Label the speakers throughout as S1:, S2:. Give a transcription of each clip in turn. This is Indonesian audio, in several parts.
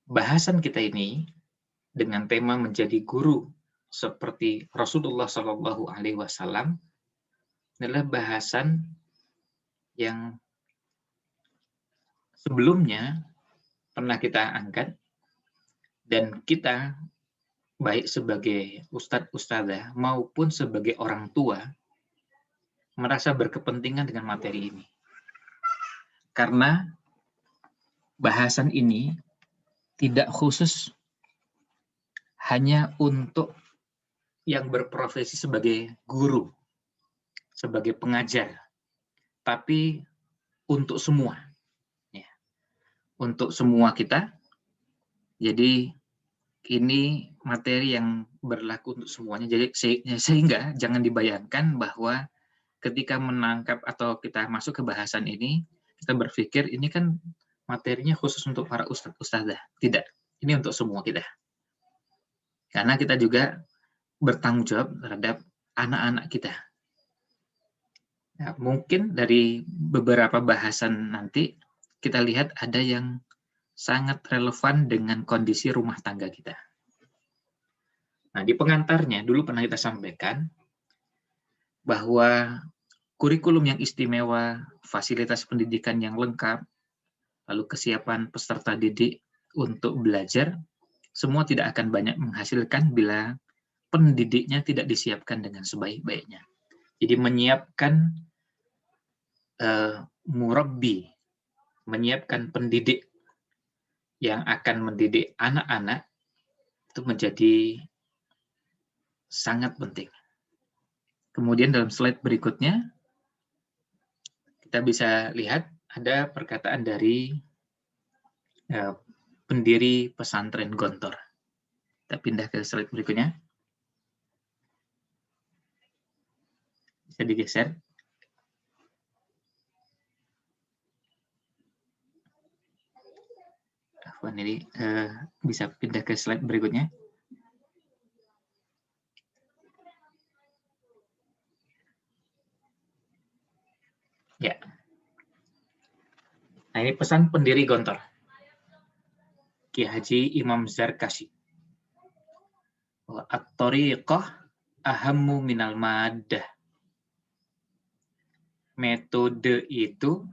S1: bahasan kita ini dengan tema menjadi guru seperti Rasulullah Shallallahu Alaihi Wasallam adalah bahasan yang sebelumnya pernah kita angkat dan kita baik sebagai ustadz ustadzah maupun sebagai orang tua merasa berkepentingan dengan materi ini karena bahasan ini tidak khusus hanya untuk yang berprofesi sebagai guru, sebagai pengajar, tapi untuk semua, ya, untuk semua kita. Jadi ini materi yang berlaku untuk semuanya. Jadi sehingga jangan dibayangkan bahwa ketika menangkap atau kita masuk ke bahasan ini, kita berpikir ini kan materinya khusus untuk para ustadz-ustadzah. Tidak, ini untuk semua kita. Karena kita juga bertanggung jawab terhadap anak-anak kita. Nah, mungkin dari beberapa bahasan nanti kita lihat ada yang sangat relevan dengan kondisi rumah tangga kita. Nah, di pengantarnya dulu pernah kita sampaikan bahwa kurikulum yang istimewa, fasilitas pendidikan yang lengkap, lalu kesiapan peserta didik untuk belajar, semua tidak akan banyak menghasilkan bila pendidiknya tidak disiapkan dengan sebaik-baiknya. Jadi menyiapkan murabbi, menyiapkan pendidik yang akan mendidik anak-anak itu menjadi sangat penting. Kemudian dalam slide berikutnya kita bisa lihat ada perkataan dari pendiri pesantren Gontor. Kita pindah ke slide berikutnya. Bisa digeser. Ini bisa pindah ke slide berikutnya. Ya. Nah, ini pesan pendiri Gontor, Ki Haji Imam Zarkashi. At-tariqah ahammu minal maddah. Metode itu,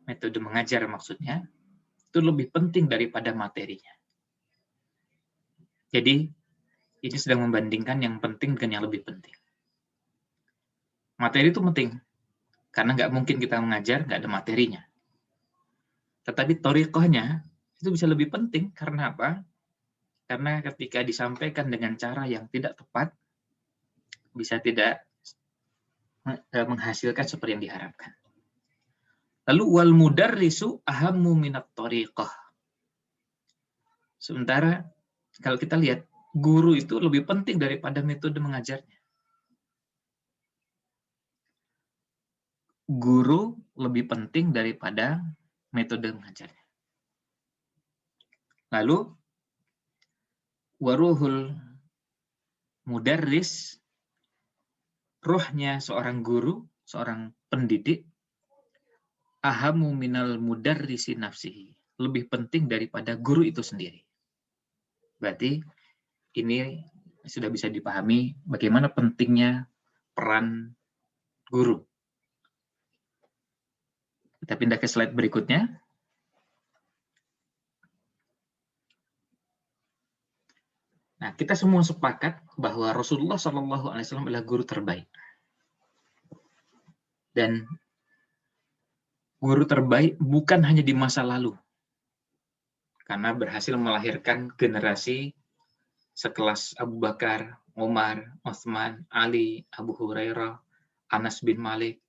S1: metode mengajar maksudnya, itu lebih penting daripada materinya. Jadi, ini sedang membandingkan yang penting dengan yang lebih penting. Materi itu penting, karena nggak mungkin kita mengajar nggak ada materinya. Tetapi thariqahnya itu bisa lebih penting, karena apa? Karena ketika disampaikan dengan cara yang tidak tepat, bisa tidak menghasilkan seperti yang diharapkan. Lalu wal mudarrisu ahammu minat thariqah. Sementara kalau kita lihat, guru itu lebih penting daripada metode mengajarnya. Guru lebih penting daripada metode mengajarnya. Lalu waruhul mudarris, ruhnya seorang guru, seorang pendidik, ahamu minal mudarrisi nafsihi, lebih penting daripada guru itu sendiri. Berarti ini sudah bisa dipahami bagaimana pentingnya peran guru. Kita pindah ke slide berikutnya. Nah, kita semua sepakat bahwa Rasulullah SAW adalah guru terbaik. Dan guru terbaik bukan hanya di masa lalu, karena berhasil melahirkan generasi sekelas Abu Bakar, Umar, Utsman, Ali, Abu Hurairah, Anas bin Malik,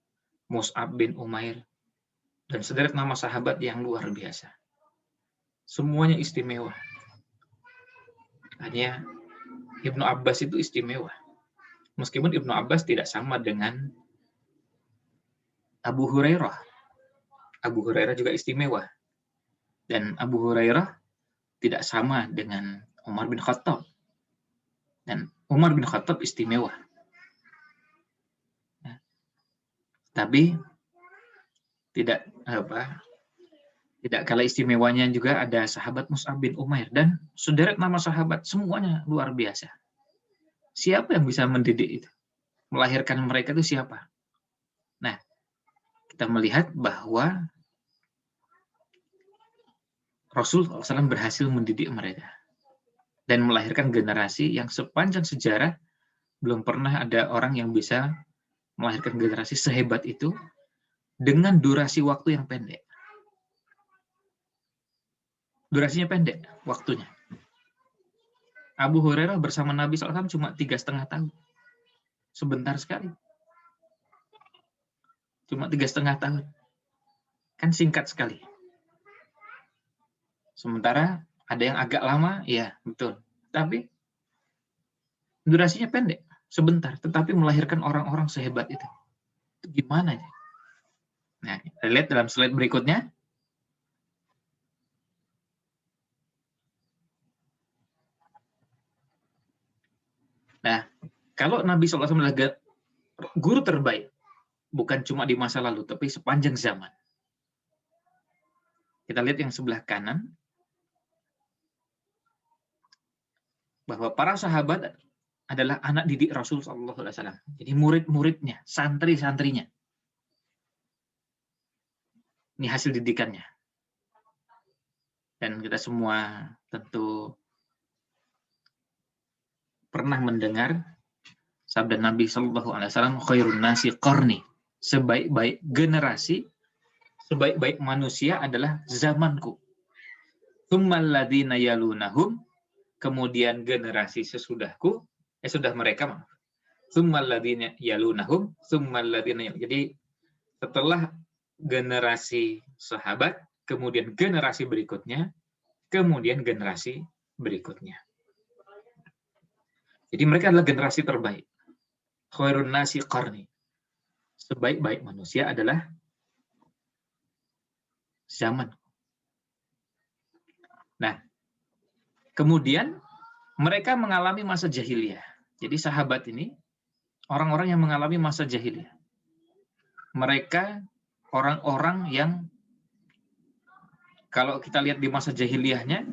S1: Mus'ab bin Umair, dan sederet nama sahabat yang luar biasa. Semuanya istimewa. Hanya Ibnu Abbas itu istimewa. Meskipun Ibnu Abbas tidak sama dengan Abu Hurairah. Abu Hurairah juga istimewa. Dan Abu Hurairah tidak sama dengan Umar bin Khattab. Dan Umar bin Khattab istimewa. Tapi tidak Tidak kalah istimewanya juga ada sahabat Mus'ab bin Umair, dan sederet nama sahabat, semuanya luar biasa. Siapa yang bisa mendidik itu? Melahirkan mereka itu siapa? Nah, kita melihat bahwa Rasul SAW berhasil mendidik mereka dan melahirkan generasi yang sepanjang sejarah belum pernah ada orang yang bisa melahirkan generasi sehebat itu dengan durasi waktu yang pendek. Durasinya pendek, waktunya. Abu Hurairah bersama Nabi SAW cuma 3,5 tahun. Sebentar sekali. Cuma 3,5 tahun. Kan singkat sekali. Sementara ada yang agak lama, ya betul. Tapi durasinya pendek, sebentar. Tetapi melahirkan orang-orang sehebat itu. Itu gimana ya? Nah, kita lihat dalam slide berikutnya. Nah, kalau Nabi SAW adalah guru terbaik, bukan cuma di masa lalu, tapi sepanjang zaman. Kita lihat yang sebelah kanan, bahwa para sahabat adalah anak didik Rasul SAW. Jadi murid-muridnya, santri-santrinya. Ini hasil didikannya. Dan kita semua tentu pernah mendengar sabda Nabi SAW, khairun nasi qarni, sebaik-baik generasi, sebaik-baik manusia adalah zamanku. Tsummal ladzina yalunahum, kemudian generasi sesudahku, sudah mereka, maaf. Tsummal ladzina yalunahum, tsummal ladzina yalunahum. Jadi setelah generasi sahabat, kemudian generasi berikutnya, kemudian generasi berikutnya. Jadi mereka adalah generasi terbaik. Khairun nasi qarni. Sebaik-baik manusia adalah zaman. Nah, kemudian mereka mengalami masa jahiliyah. Jadi sahabat ini orang-orang yang mengalami masa jahiliyah. Mereka orang-orang yang kalau kita lihat di masa jahiliyahnya,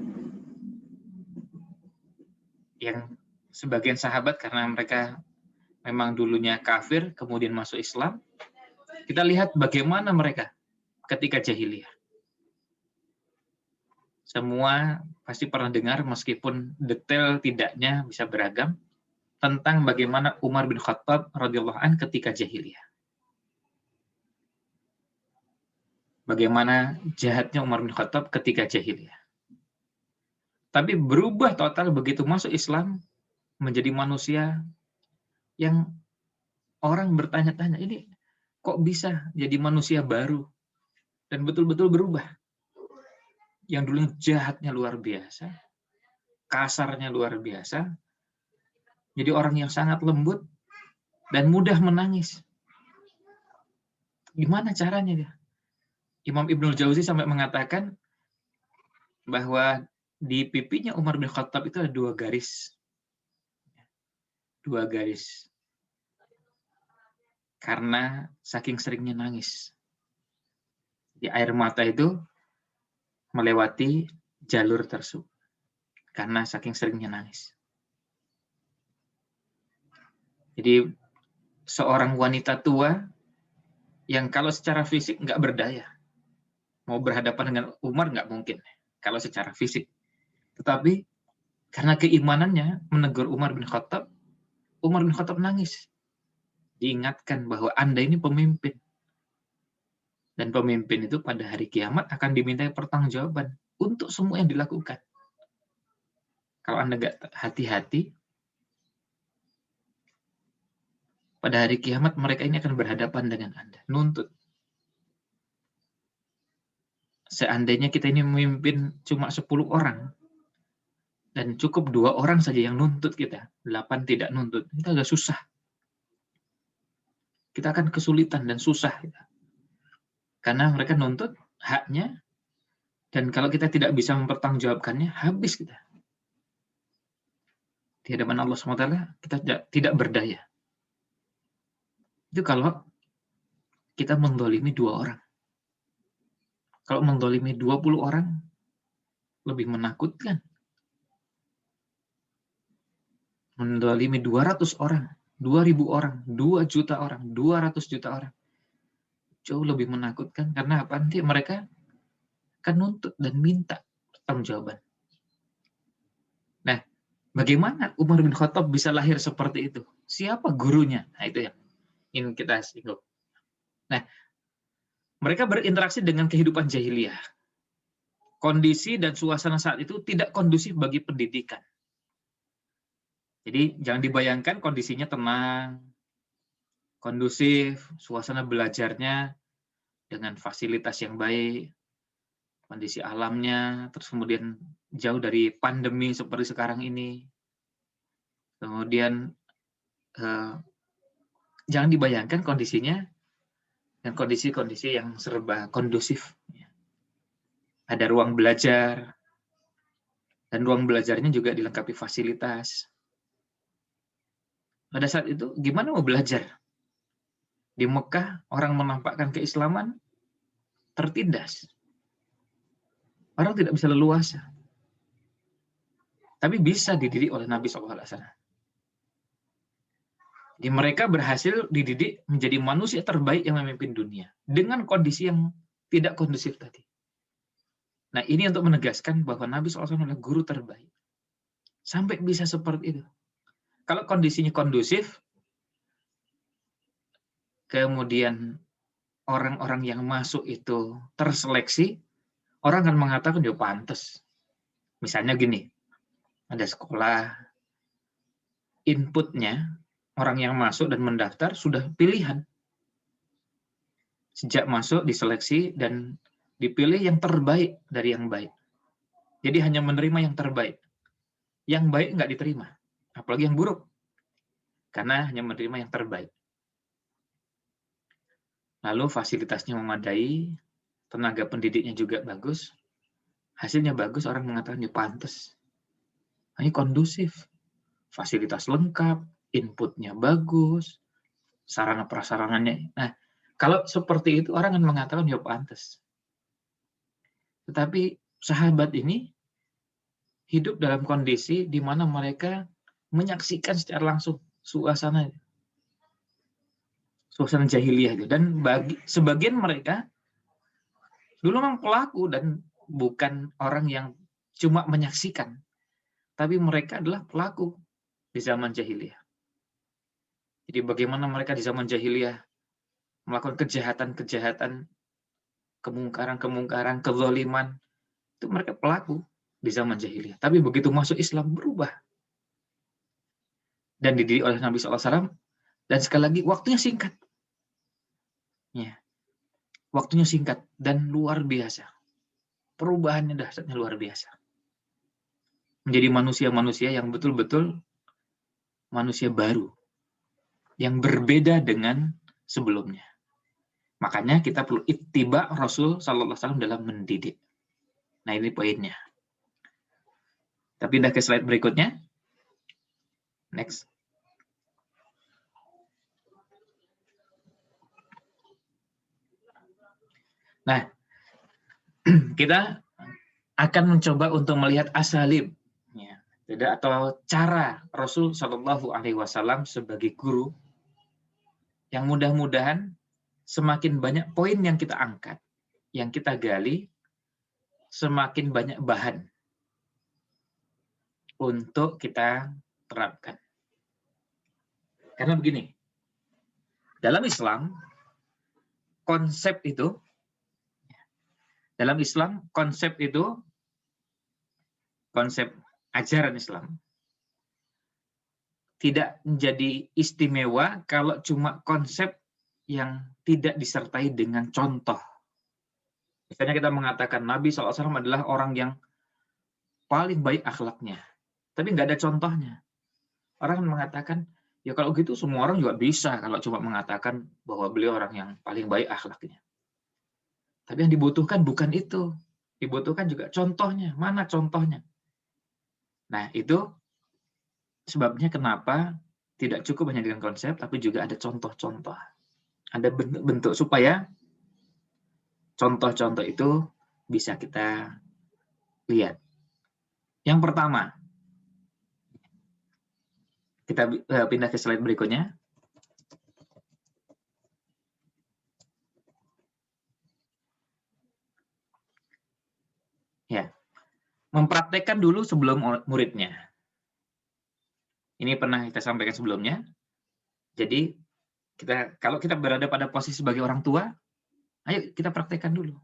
S1: yang sebagian sahabat karena mereka memang dulunya kafir, kemudian masuk Islam, kita lihat bagaimana mereka ketika jahiliyah. Semua pasti pernah dengar, meskipun detail tidaknya bisa beragam, tentang bagaimana Umar bin Khattab radhiyallahu an ketika jahiliyah. Bagaimana jahatnya Umar bin Khattab ketika jahiliyah. Tapi berubah total begitu masuk Islam, menjadi manusia yang orang bertanya-tanya, ini kok bisa jadi manusia baru dan betul-betul berubah. Yang dulu jahatnya luar biasa, kasarnya luar biasa, jadi orang yang sangat lembut dan mudah menangis. Gimana caranya dia? Imam Ibnul Jauzi sampai mengatakan bahwa di pipinya Umar bin Khattab itu ada 2 garis. 2 garis. Karena saking seringnya nangis. Di air mata itu melewati jalur tersebut. Karena saking seringnya nangis. Jadi seorang wanita tua yang kalau secara fisik nggak berdaya. Mau berhadapan dengan Umar nggak mungkin. Kalau secara fisik. Tetapi karena keimanannya menegur Umar bin Khattab nangis. Diingatkan bahwa Anda ini pemimpin. Dan pemimpin itu pada hari kiamat akan dimintai pertanggungjawaban untuk semua yang dilakukan. Kalau Anda nggak hati-hati, pada hari kiamat mereka ini akan berhadapan dengan Anda, nuntut. Seandainya kita ini memimpin cuma 10 orang, dan cukup 2 orang saja yang nuntut kita, 8 tidak nuntut, kita agak susah. Kita akan kesulitan dan susah. Karena mereka nuntut haknya, dan kalau kita tidak bisa mempertanggungjawabkannya, habis kita. Di hadapan Allah SWT, kita tidak berdaya. Itu kalau kita mendolimi 2 orang. Kalau mendolimi 20 orang, lebih menakutkan. Mendolimi 200 orang, 2.000 orang, 2 juta orang, 200 juta orang. Jauh lebih menakutkan, karena apa? Nanti mereka akan nuntut dan minta pertanggungjawaban. Nah, bagaimana Umar bin Khattab bisa lahir seperti itu? Siapa gurunya? Nah, itu yang ingin kita singgung. Nah, mereka berinteraksi dengan kehidupan jahiliyah. Kondisi dan suasana saat itu tidak kondusif bagi pendidikan. Jadi jangan dibayangkan kondisinya tenang, kondusif, suasana belajarnya dengan fasilitas yang baik, kondisi alamnya, terus kemudian jauh dari pandemi seperti sekarang ini. Kemudian jangan dibayangkan kondisinya dan kondisi-kondisi yang serba kondusif. Ada ruang belajar, dan ruang belajarnya juga dilengkapi fasilitas. Pada saat itu, gimana mau belajar? Di Mekah, orang menampakkan keislaman tertindas. Orang tidak bisa leluasa. Tapi bisa dididik oleh Nabi SAW. Jadi mereka berhasil dididik menjadi manusia terbaik yang memimpin dunia. Dengan kondisi yang tidak kondusif tadi. Nah, ini untuk menegaskan bahwa Nabi SAW adalah guru terbaik. Sampai bisa seperti itu. Kalau kondisinya kondusif, kemudian orang-orang yang masuk itu terseleksi, orang akan mengatakan, ya pantas. Misalnya gini, ada sekolah, inputnya, orang yang masuk dan mendaftar sudah pilihan. Sejak masuk diseleksi dan dipilih yang terbaik dari yang baik. Jadi hanya menerima yang terbaik. Yang baik nggak diterima. Apalagi yang buruk. Karena hanya menerima yang terbaik. Lalu fasilitasnya memadai, tenaga pendidiknya juga bagus. Hasilnya bagus, orang mengatakan, ya pantas. Ini kondusif. Fasilitas lengkap, inputnya bagus, sarana prasarananya. Nah, kalau seperti itu orang akan mengatakan ya pantas. Tetapi sahabat ini hidup dalam kondisi di mana mereka menyaksikan secara langsung suasana jahiliyah itu. Dan bagi sebagian mereka dulu memang pelaku dan bukan orang yang cuma menyaksikan, tapi mereka adalah pelaku di zaman jahiliyah. Jadi bagaimana mereka di zaman jahiliyah melakukan kejahatan-kejahatan, kemungkaran-kemungkaran, kezaliman, itu mereka pelaku di zaman jahiliyah. Tapi begitu masuk Islam berubah. Dan dididik oleh Nabi SAW, dan sekali lagi waktunya singkat. Ya. Waktunya singkat dan luar biasa. Perubahannya dahsyatnya luar biasa. Menjadi manusia-manusia yang betul-betul manusia baru. Yang berbeda dengan sebelumnya. Makanya kita perlu ittiba Rasul SAW dalam mendidik. Nah, ini poinnya. Kita pindah ke slide berikutnya. Next. Nah, kita akan mencoba untuk melihat asalib, ya, atau cara Rasul Shallallahu Alaihi Wasallam sebagai guru, yang mudah-mudahan semakin banyak poin yang kita angkat, yang kita gali, semakin banyak bahan untuk kita terapkan. Karena begini, dalam Islam, konsep ajaran Islam tidak menjadi istimewa kalau cuma konsep yang tidak disertai dengan contoh. Misalnya kita mengatakan Nabi SAW adalah orang yang paling baik akhlaknya, tapi nggak ada contohnya. Orang mengatakan, ya kalau gitu semua orang juga bisa kalau cuma mengatakan bahwa beliau orang yang paling baik akhlaknya. Tapi yang dibutuhkan bukan itu. Dibutuhkan juga contohnya. Mana contohnya? Nah, itu sebabnya kenapa tidak cukup hanya dengan konsep, tapi juga ada contoh-contoh. Ada bentuk-bentuk supaya contoh-contoh itu bisa kita lihat. Yang pertama, kita pindah ke slide berikutnya. Ya, mempraktekkan dulu sebelum muridnya. Ini pernah kita sampaikan sebelumnya. Jadi kalau kita berada pada posisi sebagai orang tua, ayo kita praktekkan dulu.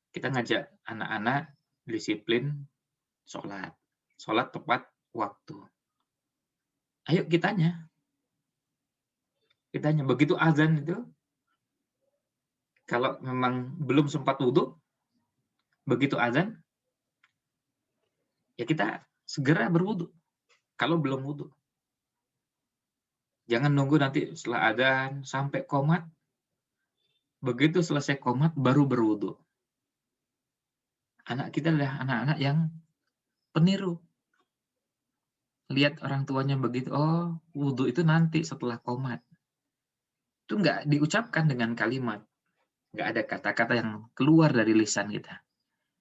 S1: Kita ngajak anak-anak disiplin sholat tepat waktu. Ayo kitanya begitu azan itu, kalau memang belum sempat wudhu, begitu azan, ya kita segera berwudhu. Kalau belum wudhu, jangan nunggu nanti setelah azan sampai qomat. Begitu selesai qomat baru berwudhu. Anak kita adalah anak-anak yang peniru. Lihat orang tuanya begitu, oh wudhu itu nanti setelah qomat. Itu nggak diucapkan dengan kalimat. Nggak ada kata-kata yang keluar dari lisan kita.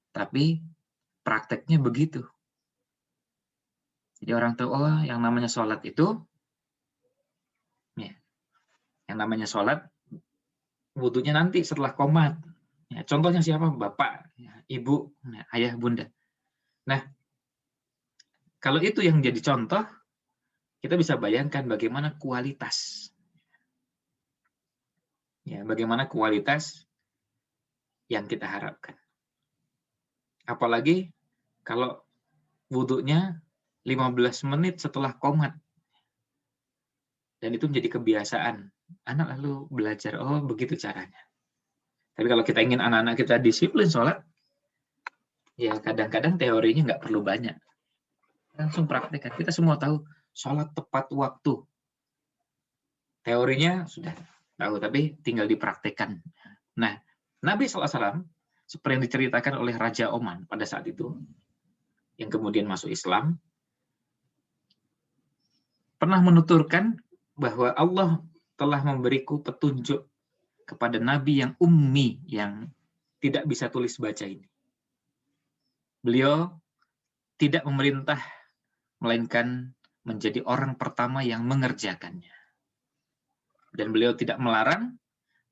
S1: Tapi prakteknya begitu. Jadi orang tahu, oh yang namanya sholat itu, ya, yang namanya sholat, wudhunya nanti setelah qomat. Ya, contohnya siapa? Bapak, ya, ibu, ya, ayah, bunda. Nah, kalau itu yang jadi contoh, kita bisa bayangkan bagaimana kualitas. Ya, bagaimana kualitas yang kita harapkan. Apalagi kalau wudhunya 15 menit setelah qomat. Dan itu menjadi kebiasaan. Anak lalu belajar, oh begitu caranya. Tapi kalau kita ingin anak-anak kita disiplin sholat, ya kadang-kadang teorinya nggak perlu banyak. Langsung praktekkan. Kita semua tahu sholat tepat waktu. Teorinya sudah tahu, tapi tinggal dipraktekkan. Nah, Nabi SAW, seperti yang diceritakan oleh Raja Oman pada saat itu, yang kemudian masuk Islam, pernah menuturkan bahwa Allah telah memberiku petunjuk kepada Nabi yang ummi, yang tidak bisa tulis baca ini. Beliau tidak memerintah, melainkan menjadi orang pertama yang mengerjakannya. Dan beliau tidak melarang,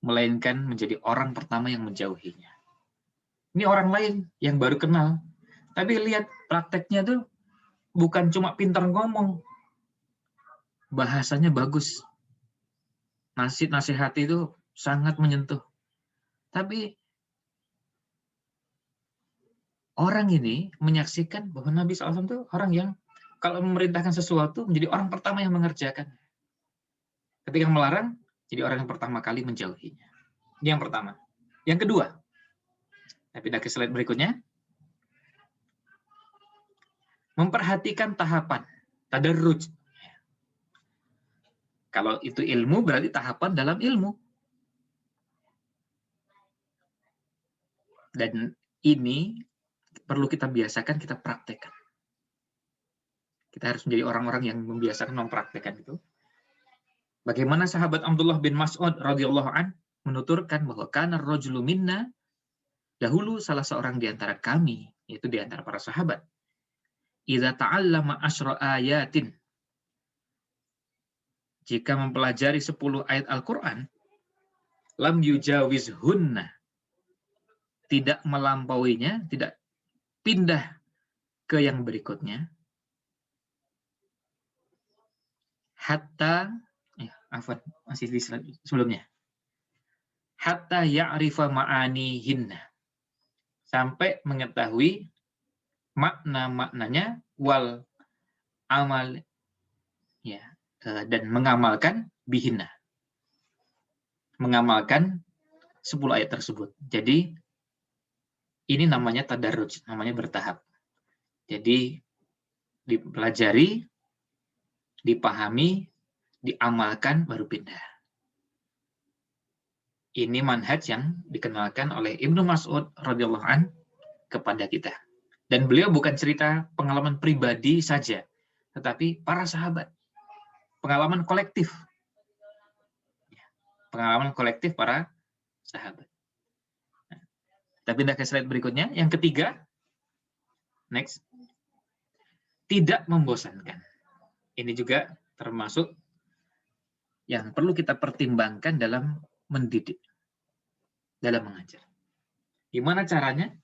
S1: melainkan menjadi orang pertama yang menjauhinya. Ini orang lain yang baru kenal. Tapi lihat prakteknya tuh bukan cuma pintar ngomong. Bahasanya bagus. Nasihat itu sangat menyentuh. Tapi orang ini menyaksikan bahwa Nabi SAW itu orang yang kalau memerintahkan sesuatu menjadi orang pertama yang mengerjakan. Ketika melarang, jadi orang yang pertama kali menjauhinya. Ini yang pertama. Yang kedua, kita pindah ke slide berikutnya. Memperhatikan tahapan, tadarruj. Kalau itu ilmu, berarti tahapan dalam ilmu. Dan ini perlu kita biasakan, kita praktekkan. Kita harus menjadi orang-orang yang membiasakan mempraktekkan itu. Bagaimana sahabat Abdullah bin Mas'ud radhiyallahu an menuturkan bahwa kana rajulu minna, dahulu salah seorang di antara kami, yaitu di antara para sahabat, idza ta'allama asyra ayatin, jika mempelajari 10 ayat Al-Qur'an, lam yujawizhunna, tidak melampauinya, tidak pindah ke yang berikutnya, hatta masih di sebelumnya, hatta ya'rifa ma'anihinna, sampai mengetahui makna-maknanya, wal amal, ya, dan mengamalkan bihinna, mengamalkan 10 ayat tersebut. Jadi ini namanya tadarruj, namanya bertahap. Jadi dipelajari, dipahami, diamalkan, baru pindah. Ini manhaj yang dikenalkan oleh Ibnu Mas'ud radhiyallahu an kepada kita. Dan beliau bukan cerita pengalaman pribadi saja, tetapi para sahabat. Pengalaman kolektif. Pengalaman kolektif para sahabat. Kita pindah ke slide berikutnya. Yang ketiga, next, tidak membosankan. Ini juga termasuk yang perlu kita pertimbangkan dalam mendidik, dalam mengajar. Gimana caranya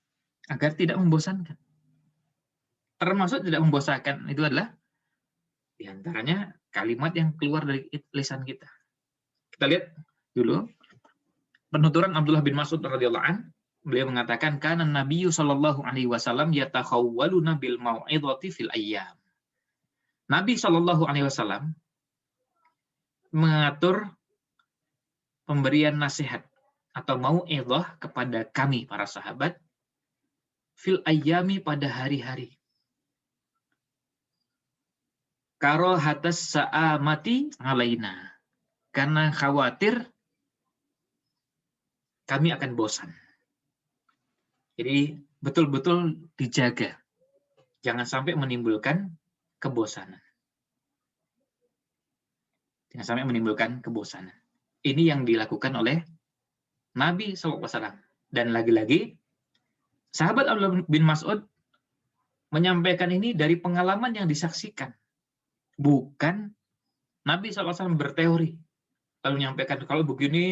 S1: agar tidak membosankan? Termasuk tidak membosankan itu adalah diantaranya kalimat yang keluar dari lisan kita. Kita lihat dulu penuturan Abdullah bin Mas'ud radhiyallahu an. Beliau mengatakan kana Nabiyyu sallallahu alaihi wasallam yatakhawwaluna bil mau'izati fil ayyam. Nabi sallallahu alaihi wasallam mengatur pemberian nasihat atau mau'izah kepada kami para sahabat fil ayyami pada hari-hari. Karahatas sa'amati alaina. Karena khawatir kami akan bosan. Jadi betul-betul dijaga. Jangan sampai menimbulkan kebosanan. Jangan sampai menimbulkan kebosanan. Ini yang dilakukan oleh Nabi SAW. Dan lagi-lagi, sahabat Abdullah bin Mas'ud menyampaikan ini dari pengalaman yang disaksikan. Bukan Nabi SAW berteori. Lalu menyampaikan, kalau begini,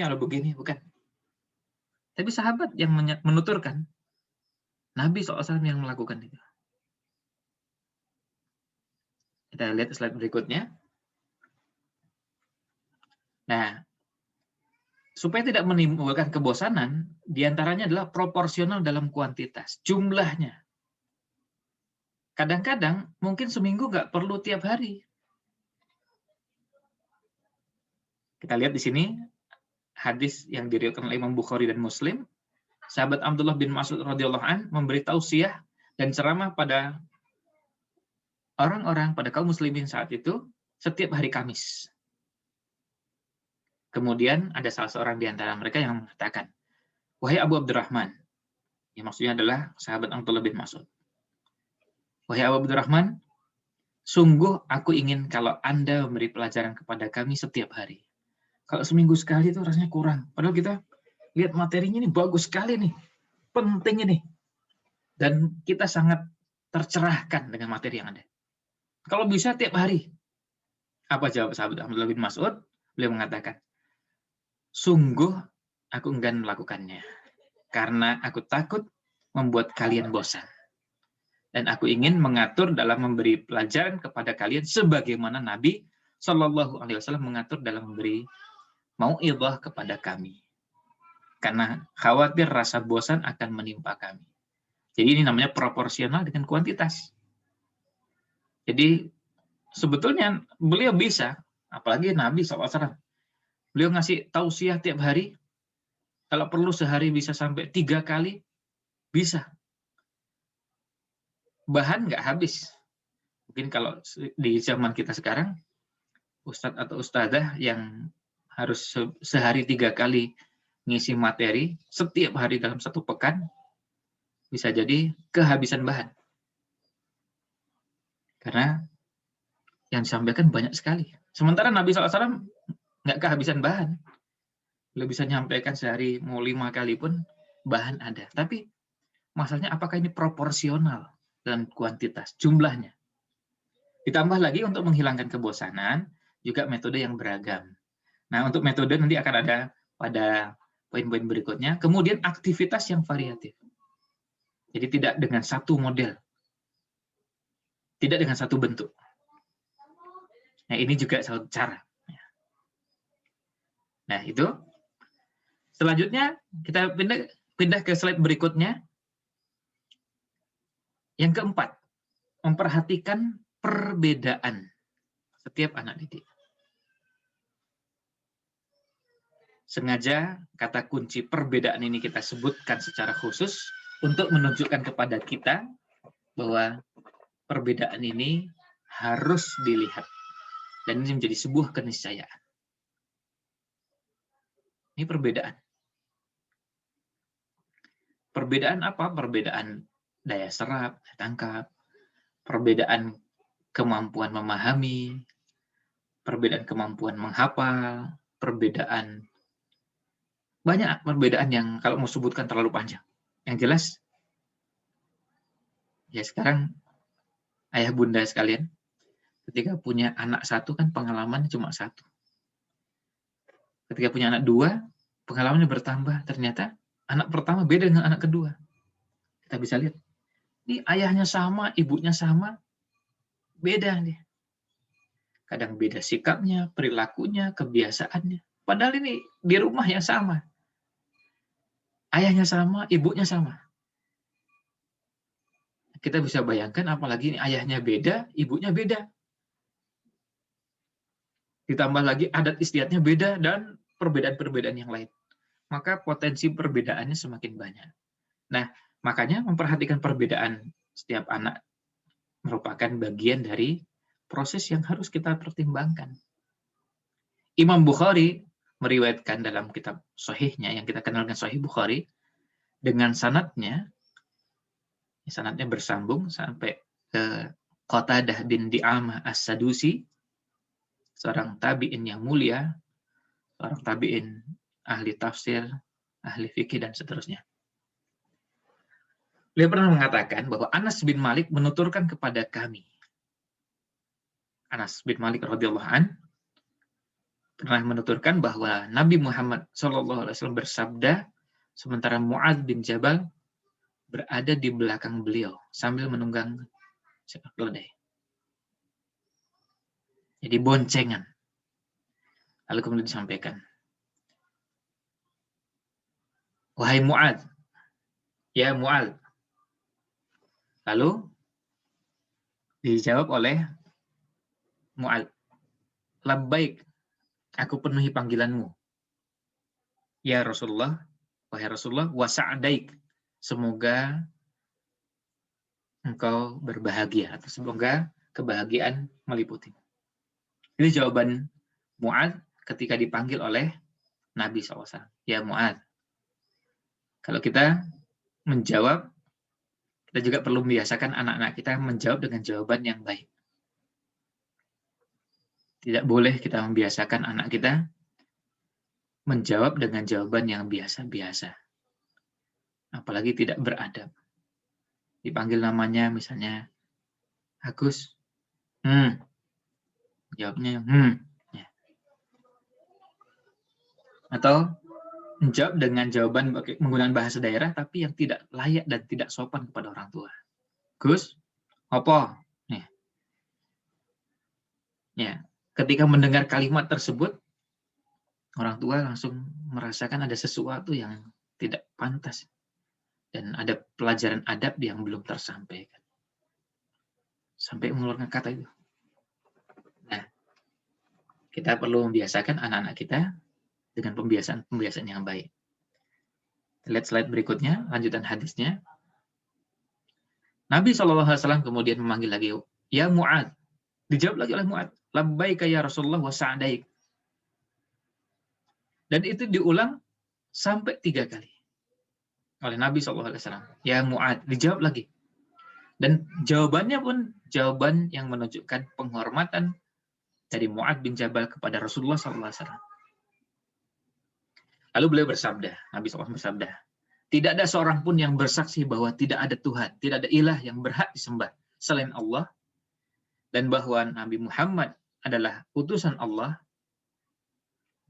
S1: bukan. Tapi sahabat yang menuturkan, Nabi SAW yang melakukan itu. Kita lihat slide berikutnya. Nah, supaya tidak menimbulkan kebosanan, diantaranya adalah proporsional dalam kuantitas, jumlahnya. Kadang-kadang mungkin seminggu nggak perlu tiap hari. Kita lihat di sini hadis yang diriwayatkan oleh Imam Bukhari dan Muslim. Sahabat Abdullah bin Mas'ud radhiyallahu an memberi tausiah dan ceramah pada orang-orang, pada kaum muslimin saat itu setiap hari Kamis. Kemudian ada salah seorang di antara mereka yang mengatakan, "Wahai Abu Abdurrahman," yang maksudnya adalah sahabat Abdullah bin Mas'ud. "Wahai Abu Abdurrahman, sungguh aku ingin kalau Anda memberi pelajaran kepada kami setiap hari. Kalau seminggu sekali itu rasanya kurang. Padahal kita lihat materinya ini bagus sekali nih. Penting ini. Dan kita sangat tercerahkan dengan materi yang ada. Kalau bisa tiap hari." Apa jawab sahabat Abdullah bin Mas'ud? Beliau mengatakan, "Sungguh aku enggan melakukannya. Karena aku takut membuat kalian bosan. Dan aku ingin mengatur dalam memberi pelajaran kepada kalian sebagaimana Nabi Shallallahu Alaihi Wasallam mengatur dalam memberi mau'izah kepada kami. Karena khawatir rasa bosan akan menimpa kami." Jadi ini namanya proporsional dengan kuantitas. Jadi sebetulnya beliau bisa, apalagi Nabi SAW, beliau ngasih tausiah tiap hari, kalau perlu sehari bisa sampai 3 kali, bisa. Bahan nggak habis. Mungkin kalau di zaman kita sekarang, ustadz atau ustadzah yang harus sehari 3 kali ngisi materi, setiap hari dalam 1 pekan, bisa jadi kehabisan bahan. Karena yang disampaikan banyak sekali. Sementara Nabi SAW nggak kehabisan bahan. Beliau bisa menyampaikan sehari mau 5 kali pun bahan ada. Tapi masalahnya apakah ini proporsional dalam kuantitas, jumlahnya. Ditambah lagi untuk menghilangkan kebosanan, juga metode yang beragam. Nah, untuk metode nanti akan ada pada poin-poin berikutnya. Kemudian aktivitas yang variatif. Jadi tidak dengan satu model. Tidak dengan satu bentuk. Nah, ini juga satu cara. Nah, itu. Selanjutnya, kita pindah ke slide berikutnya. Yang keempat, memperhatikan perbedaan setiap anak didik. Sengaja kata kunci perbedaan ini kita sebutkan secara khusus untuk menunjukkan kepada kita bahwa perbedaan ini harus dilihat. Dan ini menjadi sebuah keniscayaan. Ini perbedaan. Perbedaan apa? Perbedaan daya serap, daya tangkap, perbedaan kemampuan memahami, perbedaan kemampuan menghafal, perbedaan, banyak perbedaan yang kalau mau sebutkan terlalu panjang. Yang jelas, ya sekarang ayah bunda sekalian, ketika punya anak satu kan pengalaman cuma satu. Ketika punya anak dua, pengalamannya bertambah. Ternyata anak pertama beda dengan anak kedua. Kita bisa lihat, ini ayahnya sama, ibunya sama, beda nih. Kadang beda sikapnya, perilakunya, kebiasaannya. Padahal ini di rumah yang sama. Ayahnya sama, ibunya sama. Kita bisa bayangkan, apalagi ini ayahnya beda, ibunya beda. Ditambah lagi adat istiadatnya beda, dan perbedaan-perbedaan yang lain. Maka potensi perbedaannya semakin banyak. Nah, makanya memperhatikan perbedaan setiap anak merupakan bagian dari proses yang harus kita pertimbangkan. Imam Bukhari meriwayatkan dalam kitab Sahihnya yang kita kenal dengan Sahih Bukhari, dengan sanadnya bersambung sampai ke Qatadah bin Di'amah As-Sadusi, seorang tabi'in yang mulia, seorang tabi'in ahli tafsir, ahli fikih, dan seterusnya. Beliau pernah mengatakan bahwa Anas bin Malik menuturkan kepada kami. Anas bin Malik radhiyallahu an pernah menuturkan bahwa Nabi Muhammad SAW bersabda sementara Mu'adz bin Jabal berada di belakang beliau sambil menunggang sepak keledai. Jadi boncengan. Lalu kemudian disampaikan, wahai Mu'adz, ya Mu'adz. Lalu dijawab oleh Mu'adz, labbaik, aku penuhi panggilanmu. Ya Rasulullah, wahai Rasulullah, wa sa'daik, semoga engkau berbahagia, atau semoga kebahagiaan meliputi. Ini jawaban Mu'adz ketika dipanggil oleh Nabi SAW. Ya Mu'adz. Kalau kita menjawab, kita juga perlu membiasakan anak-anak kita menjawab dengan jawaban yang baik. Tidak boleh kita membiasakan anak kita menjawab dengan jawaban yang biasa-biasa. Apalagi tidak beradab. Dipanggil namanya misalnya Agus. Jawabnya ya. Atau menjawab dengan jawaban menggunakan bahasa daerah tapi yang tidak layak dan tidak sopan kepada orang tua. Gus, opo? Ya, ketika mendengar kalimat tersebut, orang tua langsung merasakan ada sesuatu yang tidak pantas dan ada pelajaran adab yang belum tersampaikan. Sampai mengeluarkan kata itu. Nah, kita perlu membiasakan anak-anak kita dengan pembiasaan yang baik. Lihat slide berikutnya, lanjutan hadisnya. Nabi SAW kemudian memanggil lagi, ya Mu'adz. Dijawab lagi oleh Mu'adz, labbaika ya Rasulullah wa sa'daik. Dan itu diulang sampai 3 kali oleh Nabi SAW. Ya Mu'adz, dijawab lagi. Dan jawabannya pun jawaban yang menunjukkan penghormatan dari Mu'adz bin Jabal kepada Rasulullah SAW. Lalu beliau bersabda, Nabi SAW bersabda, tidak ada seorang pun yang bersaksi bahwa tidak ada Tuhan, tidak ada ilah yang berhak disembah selain Allah, dan bahwa Nabi Muhammad adalah utusan Allah.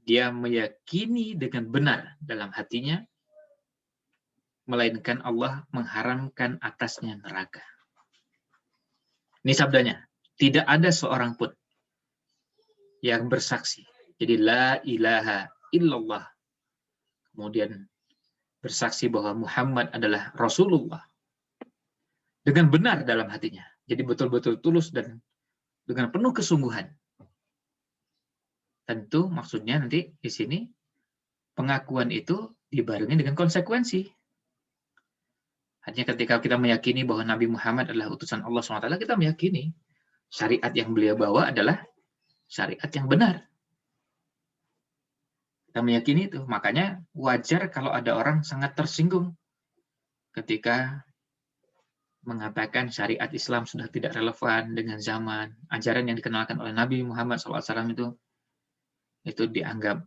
S1: Dia meyakini dengan benar dalam hatinya, melainkan Allah mengharamkan atasnya neraka. Ini sabdanya, tidak ada seorang pun yang bersaksi. Jadi la ilaha illallah. Kemudian bersaksi bahwa Muhammad adalah Rasulullah dengan benar dalam hatinya. Jadi betul-betul tulus dan dengan penuh kesungguhan. Tentu maksudnya nanti di sini pengakuan itu dibarengi dengan konsekuensi. Hanya ketika kita meyakini bahwa Nabi Muhammad adalah utusan Allah SWT, kita meyakini syariat yang beliau bawa adalah syariat yang benar. Kita meyakini itu. Makanya wajar kalau ada orang sangat tersinggung ketika mengatakan syariat Islam sudah tidak relevan dengan zaman. Ajaran yang dikenalkan oleh Nabi Muhammad SAW itu dianggap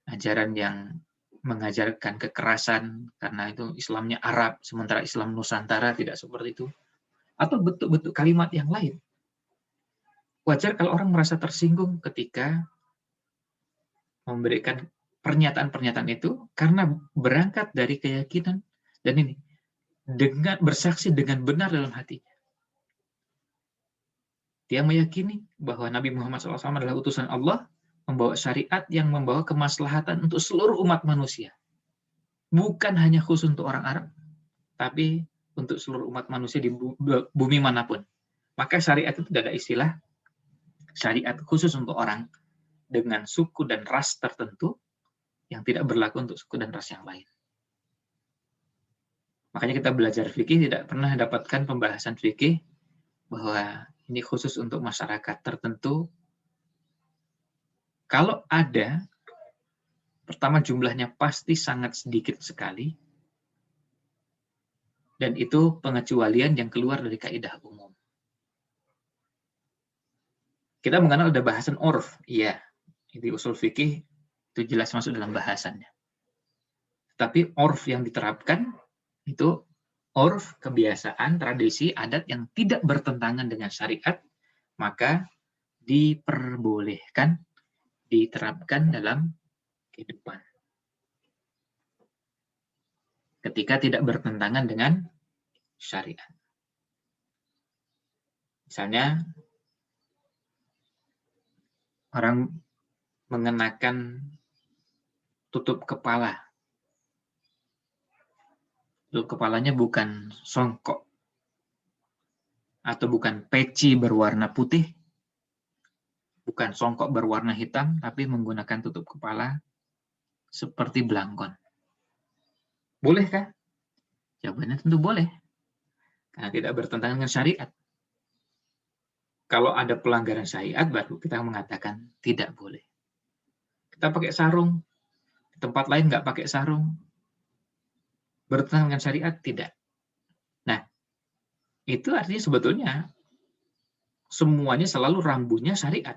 S1: ajaran yang mengajarkan kekerasan karena itu Islamnya Arab, sementara Islam Nusantara tidak seperti itu. Atau bentuk-bentuk kalimat yang lain. Wajar kalau orang merasa tersinggung ketika memberikan pernyataan-pernyataan itu karena berangkat dari keyakinan dan ini dengan bersaksi dengan benar dalam hatinya. Dia meyakini bahwa Nabi Muhammad SAW adalah utusan Allah, membawa syariat yang membawa kemaslahatan untuk seluruh umat manusia. Bukan hanya khusus untuk orang Arab, tapi untuk seluruh umat manusia di bumi manapun. Maka syariat itu tidak ada istilah syariat khusus untuk orang dengan suku dan ras tertentu yang tidak berlaku untuk suku dan ras yang lain. Makanya kita belajar fikih tidak pernah dapatkan pembahasan fikih bahwa ini khusus untuk masyarakat tertentu. Kalau ada, pertama jumlahnya pasti sangat sedikit sekali, dan itu pengecualian yang keluar dari kaidah umum. Kita mengenal ada bahasan urf, iya, di usul fikih itu jelas masuk dalam bahasannya. Tapi urf yang diterapkan itu urf, kebiasaan, tradisi, adat yang tidak bertentangan dengan syariat, maka diperbolehkan diterapkan dalam kehidupan. Ketika tidak bertentangan dengan syariat. Misalnya, orang mengenakan tutup kepala. Tutup kepalanya bukan songkok atau bukan peci berwarna putih, bukan songkok berwarna hitam, tapi menggunakan tutup kepala seperti belangkon. Bolehkah? Jawabannya tentu boleh. Karena tidak bertentangan dengan syariat. Kalau ada pelanggaran syariat, baru kita mengatakan tidak boleh. Kita pakai sarung, di tempat lain nggak pakai sarung, bertentangan dengan syariat? Tidak. Nah, itu artinya sebetulnya semuanya selalu rambunya syariat.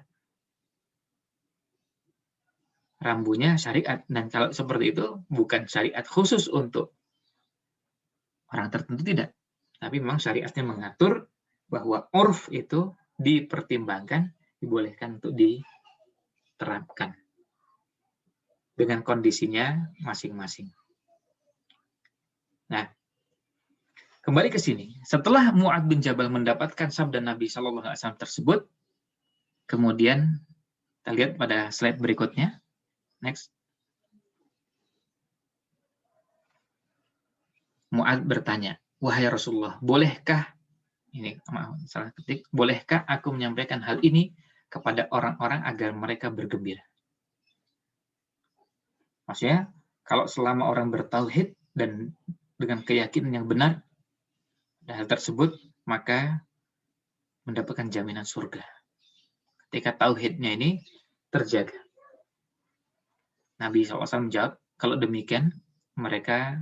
S1: Rambunya syariat. Dan kalau seperti itu, bukan syariat khusus untuk orang tertentu, tidak. Tapi memang syariatnya mengatur bahwa urf itu dipertimbangkan, dibolehkan untuk diterapkan dengan kondisinya masing-masing. Nah, kembali ke sini. Setelah Mu'adz bin Jabal mendapatkan sabda Nabi SAW tersebut, kemudian kita lihat pada slide berikutnya. Next. Mu'adz bertanya, wahai Rasulullah, bolehkah, ini salah ketik, bolehkah aku menyampaikan hal ini kepada orang-orang agar mereka bergembira? Maksudnya, kalau selama orang bertauhid dan dengan keyakinan yang benar, dan hal tersebut, maka mendapatkan jaminan surga. Ketika tauhidnya ini terjaga. Nabi SAW menjawab, kalau demikian, mereka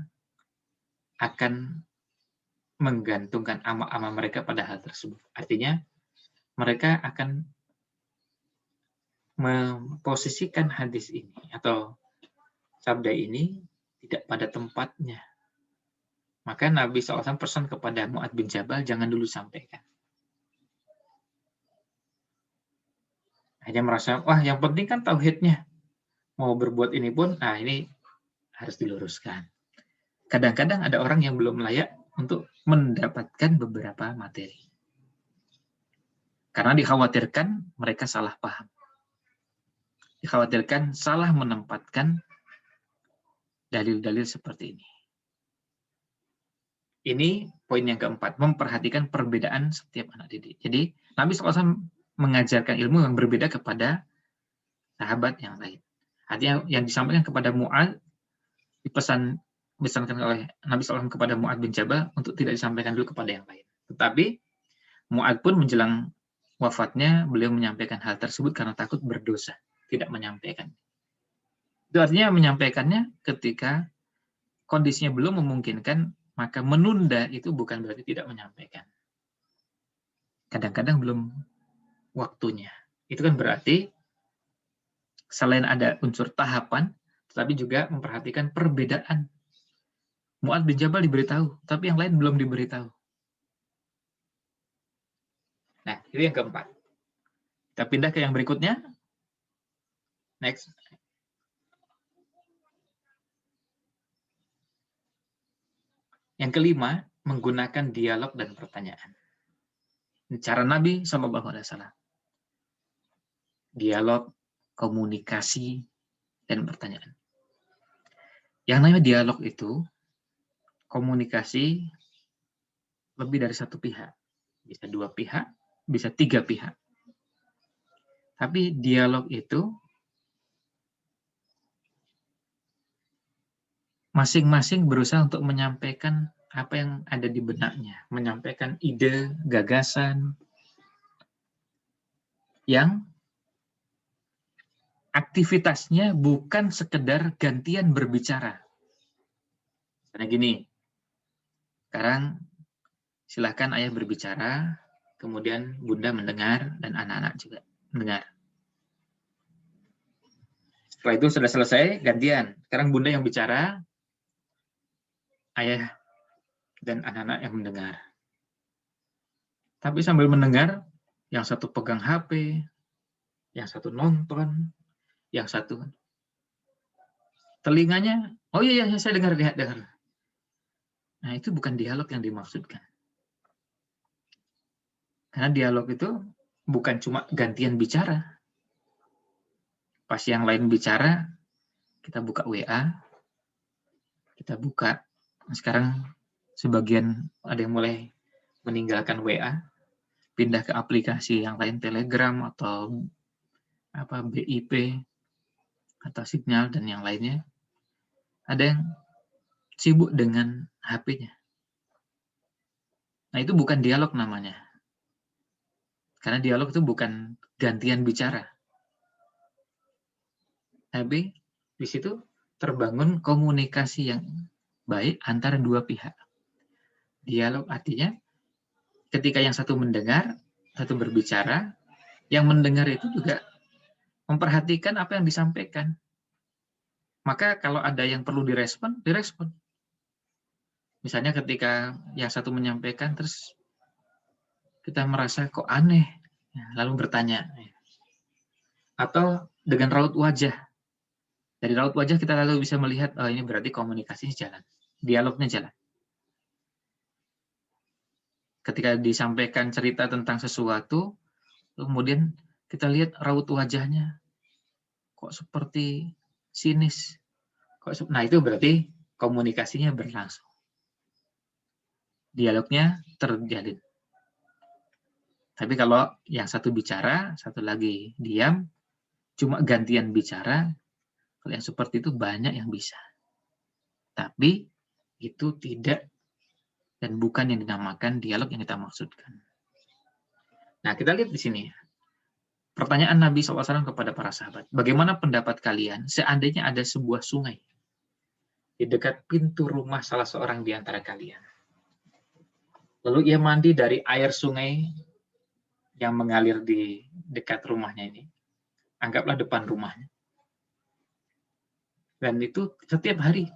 S1: akan menggantungkan amal-amal mereka pada hal tersebut. Artinya, mereka akan memposisikan hadis ini atau sabda ini tidak pada tempatnya. Maka Nabi SAW pesan kepada Mu'adz bin Jabal, jangan dulu sampaikan. Hanya merasa, wah yang penting kan tauhidnya. Mau berbuat ini pun, nah ini harus diluruskan. Kadang-kadang ada orang yang belum layak untuk mendapatkan beberapa materi. Karena dikhawatirkan mereka salah paham. Dikhawatirkan salah menempatkan dalil-dalil seperti ini. Ini poin yang keempat, memperhatikan perbedaan setiap anak didik. Jadi Nabi SAW mengajarkan ilmu yang berbeda kepada sahabat yang lain. Artinya yang disampaikan kepada Mu'adz dipesankan oleh Nabi SAW kepada Mu'adz bin Jabal untuk tidak disampaikan dulu kepada yang lain. Tetapi Mu'adz pun menjelang wafatnya beliau menyampaikan hal tersebut karena takut berdosa, tidak menyampaikan. Itu artinya menyampaikannya ketika kondisinya belum memungkinkan, maka menunda itu bukan berarti tidak menyampaikan. Kadang-kadang belum waktunya. Itu kan berarti selain ada unsur tahapan, Tetapi juga memperhatikan perbedaan. Mu'adz bin Jabal diberitahu, tapi yang lain belum diberitahu. Nah, itu yang keempat. Kita pindah ke yang berikutnya. Next. Yang kelima, menggunakan dialog dan pertanyaan. Cara Nabi SAW. Dialog, komunikasi, dan pertanyaan. Yang namanya dialog itu, komunikasi lebih dari satu pihak. Bisa dua pihak, bisa tiga pihak. Tapi dialog itu masing-masing berusaha untuk menyampaikan apa yang ada di benaknya, menyampaikan ide, gagasan, yang aktivitasnya bukan sekedar gantian berbicara. Karena gini, sekarang silakan ayah berbicara, kemudian bunda mendengar, dan anak-anak juga mendengar. Setelah itu sudah selesai, gantian. Sekarang bunda yang bicara, ayah dan anak-anak yang mendengar. Tapi sambil mendengar, yang satu pegang HP, yang satu nonton, yang satu telinganya, oh iya, saya dengar. Nah, itu bukan dialog yang dimaksudkan. Karena dialog itu bukan cuma gantian bicara. Pas yang lain bicara, kita buka WA, kita buka. Sekarang sebagian ada yang mulai meninggalkan WA, pindah ke aplikasi yang lain, Telegram atau BIP atau Signal dan yang lainnya. Ada yang sibuk dengan HP-nya. Nah, itu bukan dialog namanya. Karena dialog itu bukan gantian bicara. Tapi di situ terbangun komunikasi yang baik antara dua pihak. Dialog artinya ketika yang satu mendengar, satu berbicara, yang mendengar itu juga memperhatikan apa yang disampaikan. Maka kalau ada yang perlu direspon. Misalnya ketika yang satu menyampaikan, terus kita merasa kok aneh, lalu bertanya. Atau dengan raut wajah. Dari raut wajah kita lalu bisa melihat, oh ini berarti komunikasinya jalan, dialognya jalan. Ketika disampaikan cerita tentang sesuatu, kemudian kita lihat raut wajahnya, kok seperti sinis. Nah, itu berarti komunikasinya berlangsung. Dialognya terjalin. Tapi kalau yang satu bicara, satu lagi diam, cuma gantian bicara, kalau yang seperti itu banyak yang bisa. Tapi itu tidak dan bukan yang dinamakan dialog yang kita maksudkan. Nah, kita lihat di sini. Pertanyaan Nabi SAW kepada para sahabat. Bagaimana pendapat kalian seandainya ada sebuah sungai di dekat pintu rumah salah seorang di antara kalian? Lalu ia mandi dari air sungai yang mengalir di dekat rumahnya ini. Anggaplah depan rumahnya. Dan itu setiap hari.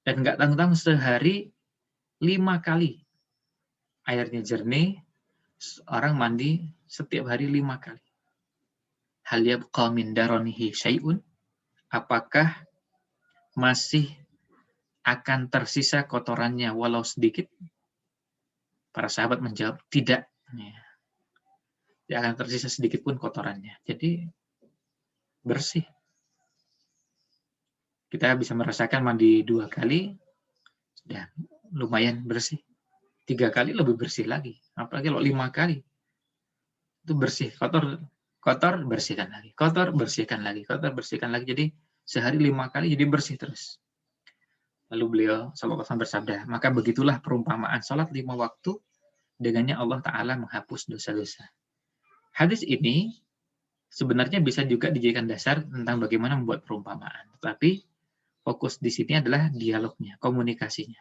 S1: Dan nggak tanggung-tanggung sehari 5 kali. Airnya jernih, orang mandi setiap hari 5 kali. Hal yabqa min daranihi syai'un? Apakah masih akan tersisa kotorannya walau sedikit? Para sahabat menjawab, tidak. Tidak akan tersisa sedikit pun kotorannya. Jadi bersih. Kita bisa merasakan mandi 2 kali, sudah lumayan bersih. 3 kali lebih bersih lagi. Apalagi kalau 5 kali. Itu bersih. Kotor, bersihkan lagi. Kotor, bersihkan lagi. Kotor, bersihkan lagi. Jadi sehari 5 kali jadi bersih terus. Lalu beliau SAW bersabda, maka begitulah perumpamaan salat 5 waktu, dengannya Allah Ta'ala menghapus dosa-dosa. Hadis ini sebenarnya bisa juga dijadikan dasar tentang bagaimana membuat perumpamaan. Tetapi fokus di sini adalah dialognya, komunikasinya.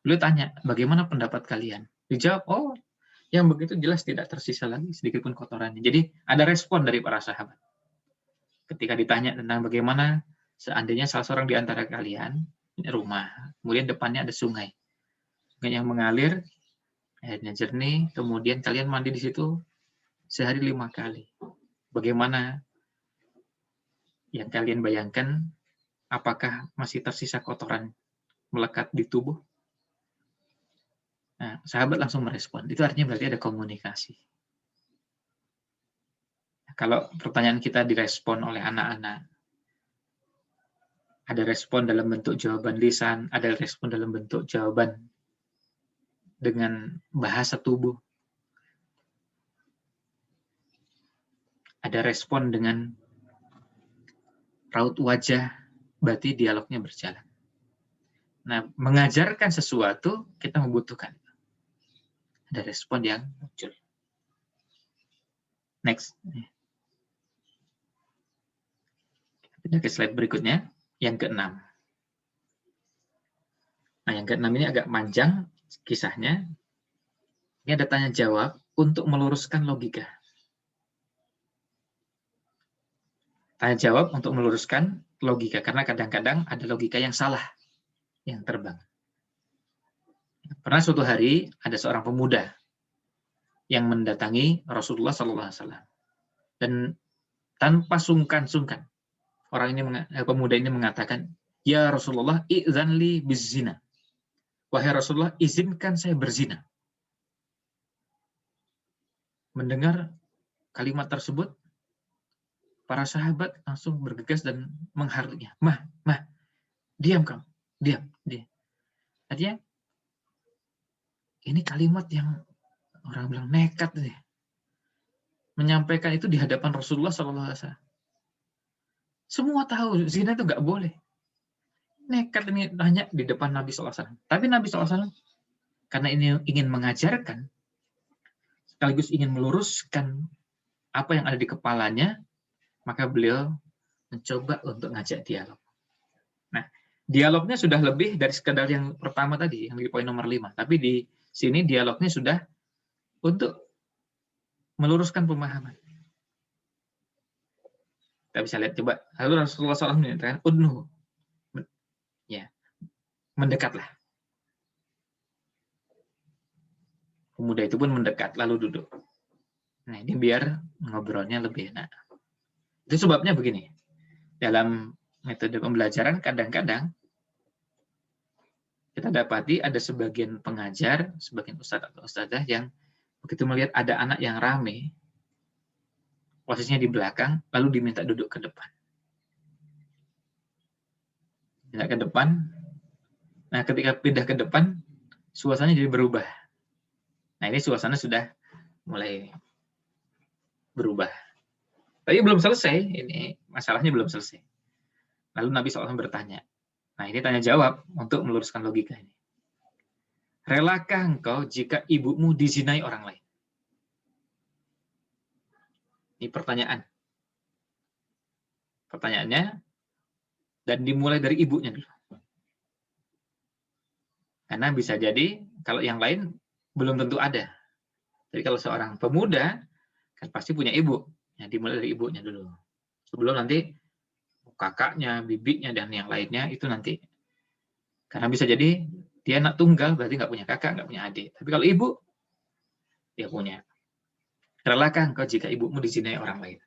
S1: Beliau tanya, bagaimana pendapat kalian? Dijawab, oh, yang begitu jelas tidak tersisa lagi sedikit pun kotorannya. Jadi ada respon dari para sahabat. Ketika ditanya tentang bagaimana seandainya salah seorang di antara kalian punya rumah, kemudian depannya ada sungai, sungai yang mengalir, airnya jernih, kemudian kalian mandi di situ sehari 5 kali. Bagaimana yang kalian bayangkan? Apakah masih tersisa kotoran melekat di tubuh? Nah, sahabat langsung merespon. Itu artinya berarti ada komunikasi. Kalau pertanyaan kita direspon oleh anak-anak, ada respon dalam bentuk jawaban lisan, ada respon dalam bentuk jawaban dengan bahasa tubuh, ada respon dengan raut wajah, berarti dialognya berjalan. Nah, mengajarkan sesuatu, kita membutuhkan ada respon yang muncul. Next. Kita ke slide berikutnya, yang ke-6. Nah, yang ke-6 ini agak panjang kisahnya. Ini ada tanya jawab untuk meluruskan logika. Tanya jawab untuk meluruskan logika, karena kadang-kadang ada logika yang salah yang terbang. Pernah suatu hari ada seorang pemuda yang mendatangi Rasulullah SAW dan tanpa sungkan-sungkan pemuda ini mengatakan, "Ya Rasulullah, i'dzan li bizzina." Wahai Rasulullah, izinkan saya berzina. Mendengar kalimat tersebut, para sahabat langsung bergegas dan mengharliknya. Mah, diam kamu, diam. Artinya, ini kalimat yang orang bilang nekat nih. Menyampaikan itu di hadapan Rasulullah SAW. Semua tahu zina itu nggak boleh. Nekat ini nanya di depan Nabi SAW. Tapi Nabi SAW, karena ini ingin mengajarkan, sekaligus ingin meluruskan apa yang ada di kepalanya, maka beliau mencoba untuk ngajak dialog. Nah, dialognya sudah lebih dari sekedar yang pertama tadi, yang di poin nomor 5. Tapi di sini dialognya sudah untuk meluruskan pemahaman. Kita bisa lihat, coba. Lalu Rasulullah SAW menyatakan, udnuhu. Ya, mendekatlah. Pemuda itu pun mendekat, lalu duduk. Nah, ini biar ngobrolnya lebih enak. Itu sebabnya begini. Dalam metode pembelajaran, kadang-kadang kita dapati ada sebagian pengajar, sebagian ustadz atau ustadzah yang begitu melihat ada anak yang rame, posisinya di belakang, lalu diminta duduk ke depan. Pindah ke depan. Nah, ketika pindah ke depan, suasananya jadi berubah. Nah, ini suasana sudah mulai berubah. Tapi belum selesai, ini masalahnya belum selesai. Lalu Nabi SAW bertanya. Nah, ini tanya jawab untuk meluruskan logika ini. Relakah engkau jika ibumu dizinai orang lain? Ini pertanyaan. Pertanyaannya, dan dimulai dari ibunya dulu. Karena bisa jadi, kalau yang lain belum tentu ada. Jadi kalau seorang pemuda, kan pasti punya ibu. Ya, dimulai dari ibunya dulu. Sebelum nanti kakaknya, bibinya, dan yang lainnya, itu nanti. Karena bisa jadi, dia anak tunggal, berarti nggak punya kakak, nggak punya adik. Tapi kalau ibu, dia punya. Relakah engkau jika ibumu dizinai orang lain?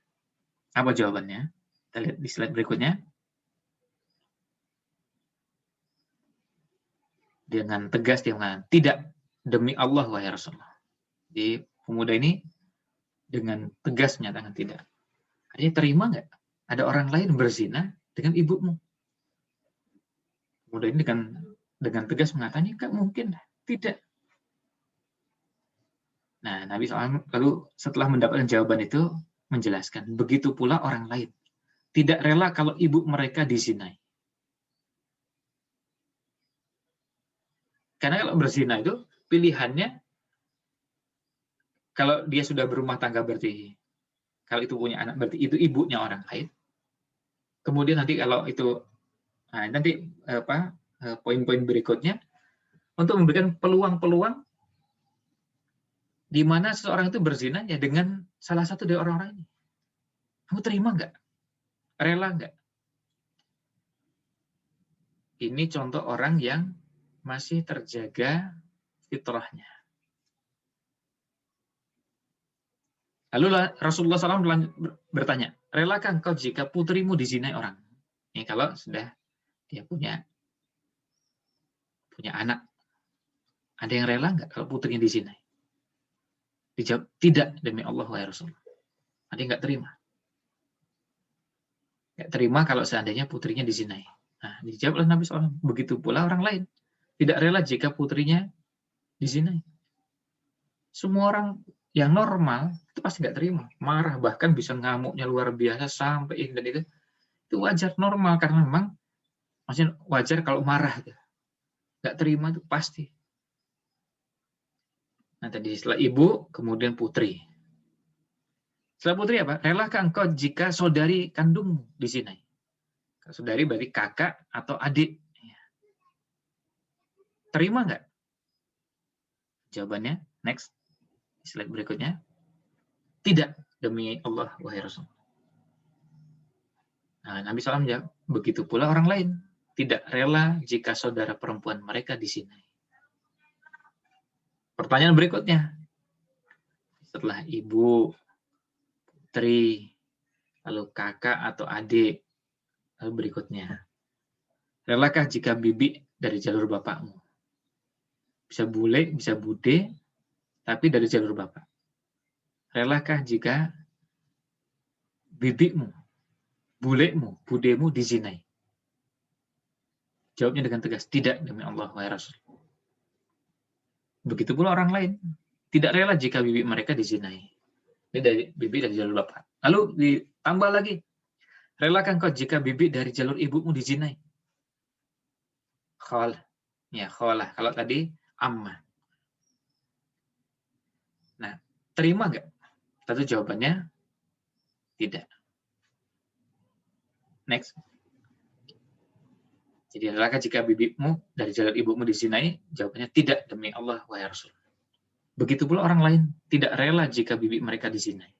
S1: Apa jawabannya? Kita lihat di slide berikutnya. Dengan tegas dia mengatakan, tidak, demi Allah wahai Rasulullah. Jadi pemuda ini dengan tegas menyatakan tidak. Artinya terima nggak ada orang lain berzina dengan ibumu? Pemuda ini dengan tegas mengatakan, nggak mungkin, tidak. Nah, Nabi SAW lalu setelah mendapatkan jawaban itu menjelaskan, begitu pula orang lain tidak rela kalau ibu mereka dizinai. Karena kalau berzina itu pilihannya, kalau dia sudah berumah tangga berarti, kalau itu punya anak berarti itu ibunya orang lain. Kemudian nanti kalau itu, nah nanti poin-poin berikutnya untuk memberikan peluang-peluang di mana seseorang itu berzina ya dengan salah satu dari orang-orang ini. Kamu terima nggak? Rela nggak? Ini contoh orang yang masih terjaga fitrahnya. Lalu Rasulullah SAW bertanya, relakah engkau jika putrimu dizinai orang? Ini kalau sudah dia punya anak. Ada yang rela nggak kalau putrinya dizinai? Dijawab, tidak demi Allah wa Rasulullah. Ada yang nggak terima. Nggak terima kalau seandainya putrinya dizinai. Nah, dijawab oleh Nabi SAW. Begitu pula orang lain. Tidak rela jika putrinya dizinai. Semua orang yang normal itu pasti nggak terima. Marah, bahkan bisa ngamuknya luar biasa sampai ini dan itu. Itu wajar, normal. Karena memang maksudnya wajar kalau marah. Nggak terima itu pasti. Nah, tadi setelah ibu, kemudian putri. Setelah putri apa? Relakah engkau jika saudari kandungmu dizinai? Saudari berarti kakak atau adik. Terima nggak? Jawabannya, next. Slide berikutnya. Tidak, demi Allah, wahai Rasul. Nah, Nabi SAW menjawab, begitu pula orang lain. Tidak rela jika saudara perempuan mereka dizinai. Pertanyaan berikutnya. Setelah ibu, putri, lalu kakak atau adik, lalu berikutnya. Relakah jika bibi dari jalur bapakmu? Bisa bule, bisa bude, tapi dari jalur bapak. Relakah jika bibimu, bulemu, budemu dizinai? Jawabnya dengan tegas, tidak demi Allah wa Rasul. Begitu pula orang lain, tidak rela jika bibi mereka dizinai. Ini dari bibi dari jalur bapak. Lalu ditambah lagi, relakah engkau jika bibi dari jalur ibumu dizinai? Khawalah. Ya, khawalah. Kalau tadi amma. Nah, terima nggak? Tentu jawabannya tidak. Next. Jadi relakah jika bibimu dari jalur ibumu dizinai? Jawabannya tidak demi Allah wahai Rasul. Begitu pula orang lain tidak rela jika bibi mereka dizinai.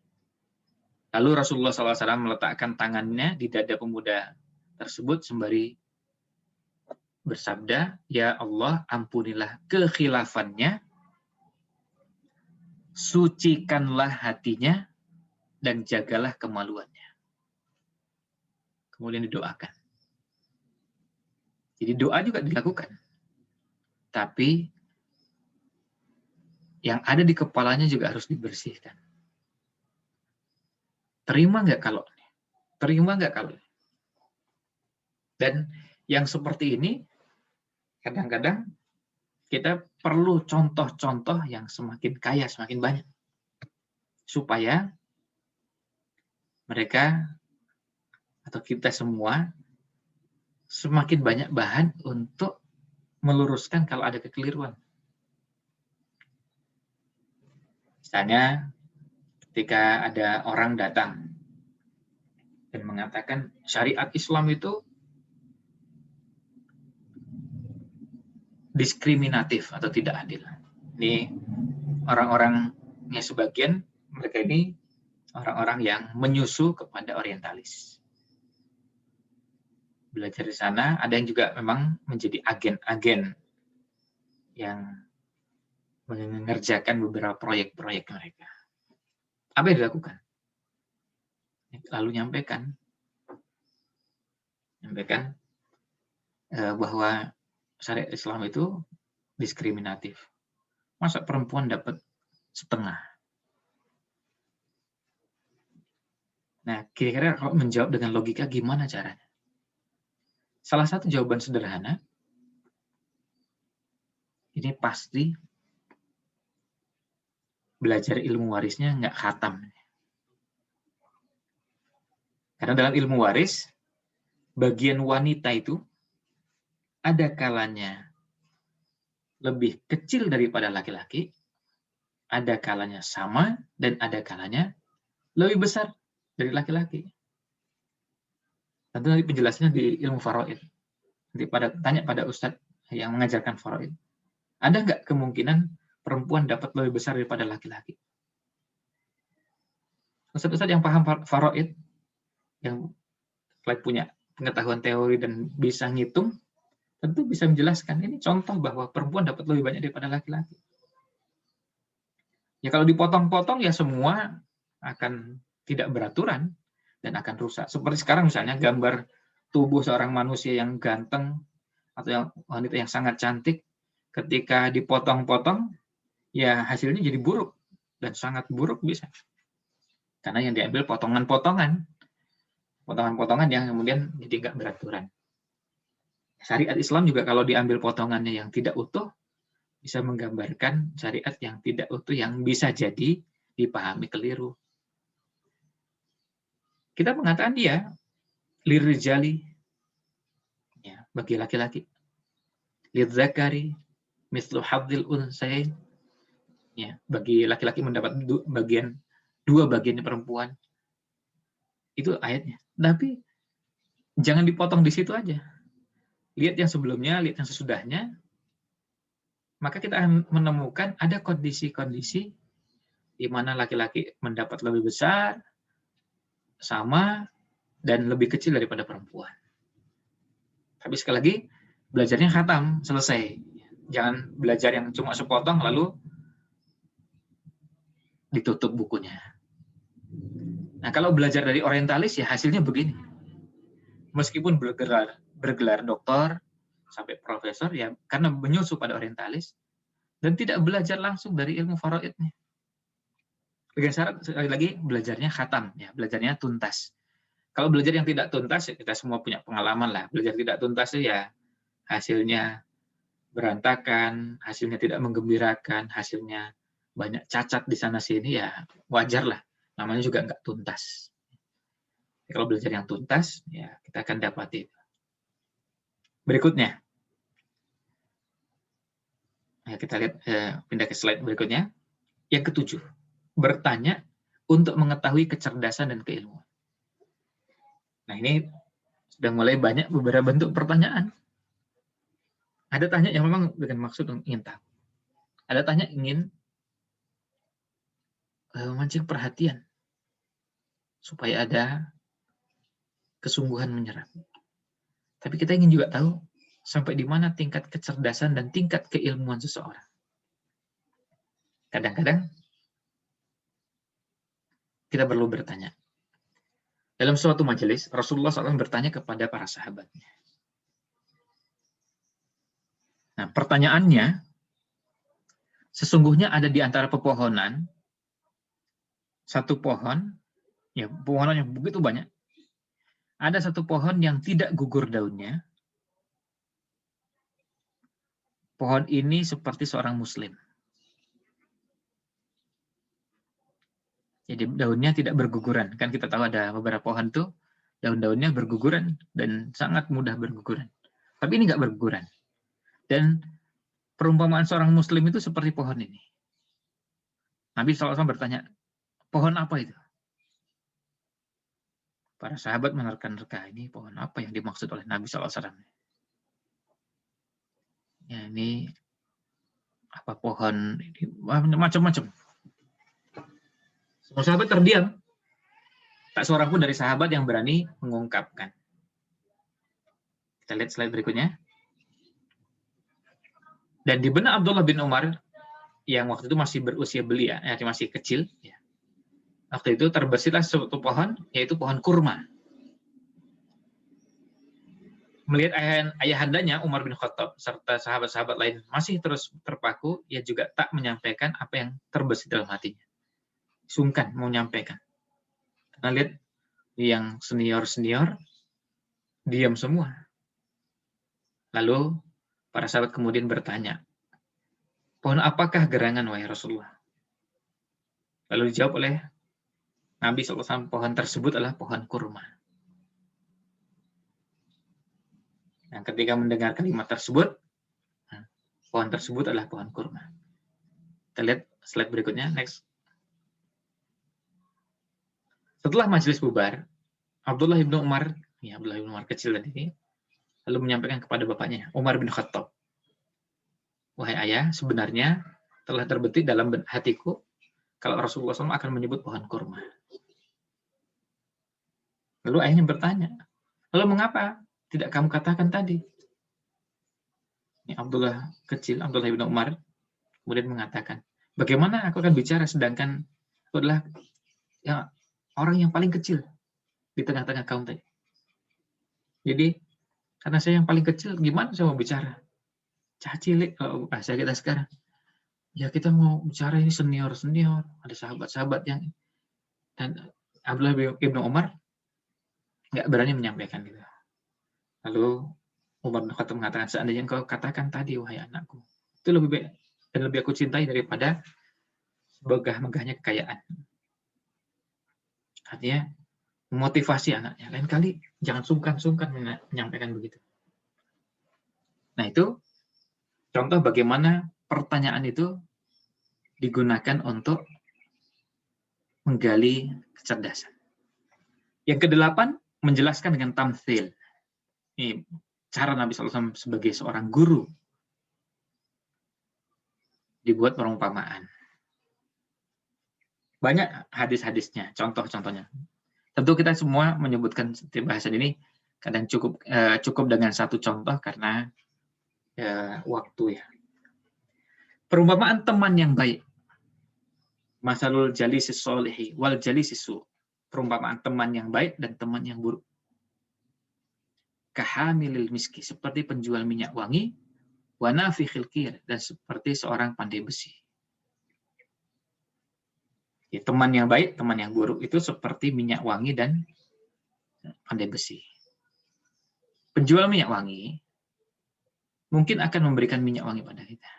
S1: Lalu Rasulullah SAW meletakkan tangannya di dada pemuda tersebut sembari bersabda, Ya Allah, ampunilah kekhilafannya, sucikanlah hatinya, dan jagalah kemaluannya. Kemudian didoakan. Jadi doa juga dilakukan. Tapi yang ada di kepalanya juga harus dibersihkan. Terima nggak kalau? Terima nggak kalau? Dan yang seperti ini, kadang-kadang kita perlu contoh-contoh yang semakin kaya, semakin banyak. Supaya mereka atau kita semua semakin banyak bahan untuk meluruskan kalau ada kekeliruan. Misalnya ketika ada orang datang dan mengatakan syariat Islam itu diskriminatif atau tidak adil. Ini orang-orangnya sebagian, mereka ini orang-orang yang menyusu kepada orientalis. Belajar di sana, ada yang juga memang menjadi agen-agen yang mengerjakan beberapa proyek-proyek mereka. Apa yang dilakukan? Lalu nyampaikan bahwa syariat Islam itu diskriminatif. Masa perempuan dapat setengah? Nah, kira-kira kalau menjawab dengan logika gimana caranya? Salah satu jawaban sederhana, ini pasti belajar ilmu warisnya nggak khatam. Karena dalam ilmu waris, bagian wanita itu ada kalanya lebih kecil daripada laki-laki, ada kalanya sama, dan ada kalanya lebih besar dari laki-laki. Tentu nanti penjelasannya di ilmu faraid. Nanti tanya pada ustadz yang mengajarkan faraid. Ada nggak kemungkinan perempuan dapat lebih besar daripada laki-laki? Ustadz-ustadz yang paham faraid, yang selain punya pengetahuan teori dan bisa ngitung, tentu bisa menjelaskan ini contoh bahwa perempuan dapat lebih banyak daripada laki-laki. Ya kalau dipotong-potong ya semua akan tidak beraturan dan akan rusak. Seperti sekarang misalnya gambar tubuh seorang manusia yang ganteng atau yang wanita yang sangat cantik, ketika dipotong-potong ya hasilnya jadi buruk dan sangat buruk bisa. Karena yang diambil potongan-potongan yang kemudian jadi nggak beraturan. Syariat Islam juga kalau diambil potongannya yang tidak utuh, bisa menggambarkan syariat yang tidak utuh yang bisa jadi dipahami keliru. Kita mengatakan dia lirijali, ya, bagi laki-laki, lidzakari mislu hadzil unsayain, ya, bagi laki-laki mendapat dua bagian perempuan. Itu ayatnya. Tapi jangan dipotong di situ aja. Lihat yang sebelumnya, lihat yang sesudahnya, maka kita akan menemukan ada kondisi-kondisi di mana laki-laki mendapat lebih besar, sama, dan lebih kecil daripada perempuan. Tapi sekali lagi, belajarnya khatam, selesai. Jangan belajar yang cuma sepotong, lalu ditutup bukunya. Nah, kalau belajar dari orientalis, ya hasilnya begini. Meskipun bergelar doktor, sampai profesor, ya karena menyusu pada orientalis, dan tidak belajar langsung dari ilmu faraidnya. Dengan syarat, sekali lagi, belajarnya khatam, ya, belajarnya tuntas. Kalau belajar yang tidak tuntas, ya kita semua punya pengalaman lah. Belajar tidak tuntas itu ya hasilnya berantakan, hasilnya tidak menggembirakan, hasilnya banyak cacat di sana-sini, ya wajar lah. Namanya juga nggak tuntas. Kalau belajar yang tuntas, ya kita akan dapati. Berikutnya. Nah, kita lihat, pindah ke slide berikutnya. Yang ketujuh, bertanya untuk mengetahui kecerdasan dan keilmuan. Nah, ini sudah mulai banyak beberapa bentuk pertanyaan. Ada tanya yang memang dengan maksud ingin tahu. Ada tanya ingin memancing perhatian supaya ada kesungguhan menyerap. Tapi kita ingin juga tahu sampai di mana tingkat kecerdasan dan tingkat keilmuan seseorang. Kadang-kadang kita perlu bertanya. Dalam suatu majelis, Rasulullah SAW bertanya kepada para sahabatnya. Nah, pertanyaannya, sesungguhnya ada di antara pepohonan, satu pohon, ya pepohonan yang begitu banyak, ada satu pohon yang tidak gugur daunnya. Pohon ini seperti seorang muslim. Jadi daunnya tidak berguguran. Kan kita tahu ada beberapa pohon tuh daun-daunnya berguguran dan sangat mudah berguguran. Tapi ini nggak berguguran. Dan perumpamaan seorang muslim itu seperti pohon ini. Nabi SAW bertanya, pohon apa itu? Para sahabat menerka-nerka, ini pohon apa yang dimaksud oleh Nabi SAW? Ya, ini apa pohon ini macam-macam. Semua sahabat terdiam. Tak seorang pun dari sahabat yang berani mengungkapkan. Kita lihat slide berikutnya. Dan di benak Abdullah bin Umar yang waktu itu masih berusia belia, masih kecil, ya. Waktu itu terbesitlah suatu pohon, yaitu pohon kurma. Melihat ayahandanya Umar bin Khattab serta sahabat-sahabat lain masih terus terpaku, ia juga tak menyampaikan apa yang terbesit dalam hatinya. Sungkan mau menyampaikan. Karena lihat yang senior-senior diam semua. Lalu para sahabat kemudian bertanya, pohon apakah gerangan wahai Rasulullah? Lalu dijawab oleh Nabi SAW, pohon tersebut adalah pohon kurma. Nah, ketika mendengar kalimat tersebut, pohon tersebut adalah pohon kurma. Kita lihat slide berikutnya, next. Setelah majelis bubar, Abdullah bin Umar kecil tadi ini, lalu menyampaikan kepada bapaknya, Umar bin Khattab, wahai ayah, sebenarnya telah terbetik dalam hatiku kalau Rasulullah SAW akan menyebut pohon kurma. Lalu ayahnya bertanya, Lalu mengapa tidak kamu katakan tadi? Ini Abdullah bin Umar kemudian mengatakan, bagaimana aku akan bicara sedangkan aku adalah ya, orang yang paling kecil di tengah-tengah kaum tadi. Jadi karena saya yang paling kecil, gimana saya mau bicara? Cilik kalau bahasa kita sekarang. Ya kita mau bicara ini senior, ada sahabat-sahabat yang, dan Abdullah bin Umar nggak berani menyampaikan gitu. Lalu Umar bin Khattab mengatakan, seandainya engkau katakan tadi, wahai anakku, itu lebih baik dan lebih aku cintai daripada megah-megahnya kekayaan. Artinya memotivasi anaknya. Lain kali jangan sungkan-sungkan menyampaikan begitu. Nah itu contoh bagaimana pertanyaan itu digunakan untuk menggali kecerdasan. Yang kedelapan, menjelaskan dengan tamtsil. Ini cara Nabi SAW sebagai seorang guru. Dibuat perumpamaan. Banyak hadis-hadisnya, contoh-contohnya. Tentu kita semua menyebutkan bahasan ini kadang cukup dengan satu contoh karena waktu ya. Perumpamaan teman yang baik. Masalul jalisis solihi wal jalisis su. Perumpamaan teman yang baik dan teman yang buruk. Kahamilil miski, seperti penjual minyak wangi, wa nafikhil qir, dan seperti seorang pandai besi. Ya, teman yang baik, teman yang buruk itu seperti minyak wangi dan pandai besi. Penjual minyak wangi mungkin akan memberikan minyak wangi pada kita.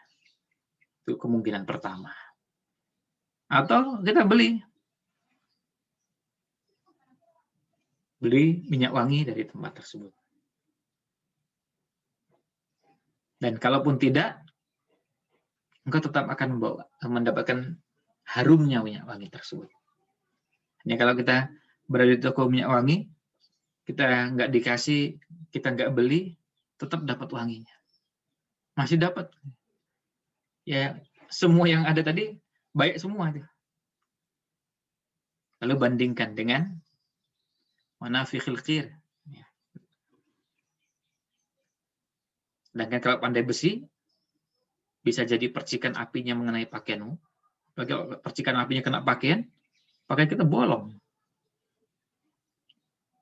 S1: Itu kemungkinan pertama. Atau kita beli minyak wangi dari tempat tersebut. Dan kalaupun tidak, engkau tetap akan mendapatkan harumnya minyak wangi tersebut. Hanya kalau kita berada di toko minyak wangi, kita nggak dikasih, kita nggak beli, tetap dapat wanginya. Masih dapat. Ya, semua yang ada tadi baik semua. Lalu bandingkan dengan manafikhil qir. Sedangkan kalau pandai besi, bisa jadi percikan apinya mengenai pakaianmu. Kalau percikan apinya kena pakaian kita bolong.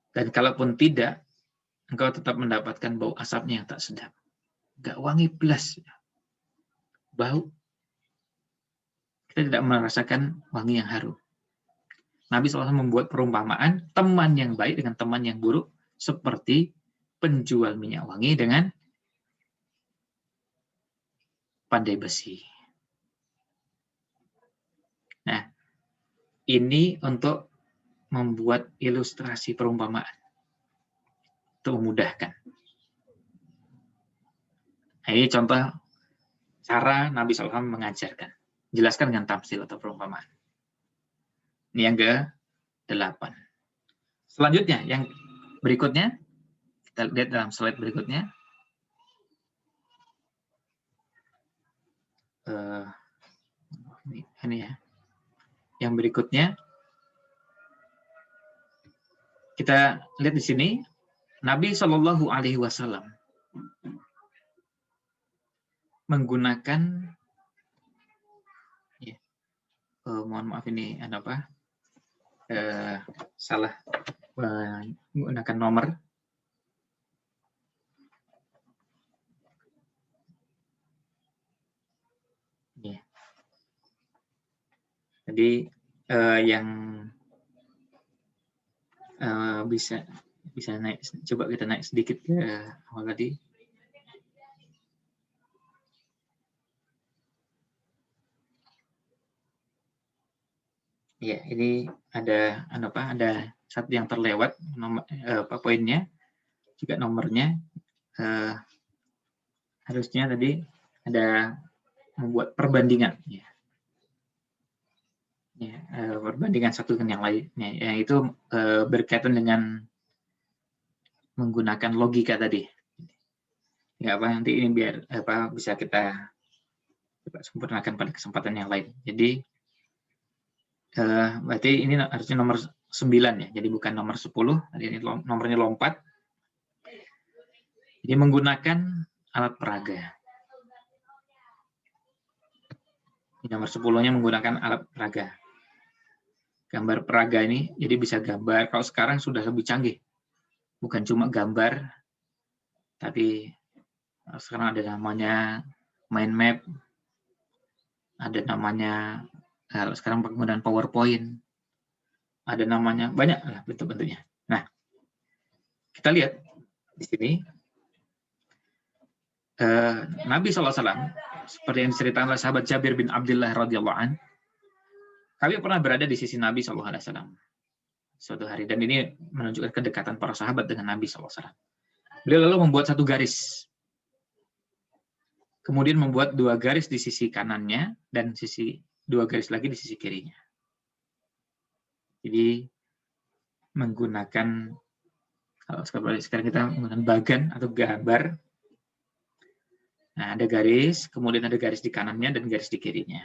S1: Dan kalaupun tidak, engkau tetap mendapatkan bau asapnya yang tak sedap. Nggak wangi belas. Bau. Kita tidak merasakan wangi yang harum. Nabi SAW membuat perumpamaan teman yang baik dengan teman yang buruk seperti penjual minyak wangi dengan pandai besi. Nah, ini untuk membuat ilustrasi perumpamaan. Untuk memudahkan. Nah, ini contoh cara Nabi SAW mengajarkan. Jelaskan dengan tamsil atau perumpamaan. Ini yang ke-8. Selanjutnya, yang berikutnya, kita lihat dalam slide berikutnya. Ini ya. Yang berikutnya, kita lihat di sini, Nabi Shallallahu Alaihi Wasallam menggunakan, ya, mohon maaf ini apa? Salah menggunakan nomor. Ya. Jadi yang bisa naik, coba kita naik sedikit ke awal tadi. Ya, ini ada satu yang terlewat, nomor poinnya, juga nomornya harusnya tadi ada membuat perbandingan. Ya. Perbandingan satu dengan yang lainnya, yang itu berkaitan dengan menggunakan logika tadi. Ya, nanti ini biar bisa kita coba sempurnakan pada kesempatan yang lain. Jadi berarti ini harusnya nomor 9 ya, jadi bukan nomor 10, tadi ini nomornya lompat. Jadi menggunakan alat peraga. Nomor 10-nya menggunakan alat peraga. Gambar peraga ini, jadi bisa gambar, kalau sekarang sudah lebih canggih. Bukan cuma gambar, tapi sekarang ada namanya mind map, ada namanya, sekarang penggunaan PowerPoint, ada namanya, banyak lah bentuk-bentuknya. Nah, kita lihat di sini, Nabi SAW, seperti yang diceritakan oleh sahabat Jabir bin Abdullah radhiyallahu an, kami pernah berada di sisi Nabi SAW suatu hari, dan ini menunjukkan kedekatan para sahabat dengan Nabi SAW. Beliau lalu membuat satu garis, kemudian membuat 2 garis di sisi kanannya dan 2 garis lagi di sisi kirinya. Jadi menggunakan, kalau sekarang kita menggunakan bagan atau gambar. Nah, ada garis, kemudian ada garis di kanannya dan garis di kirinya.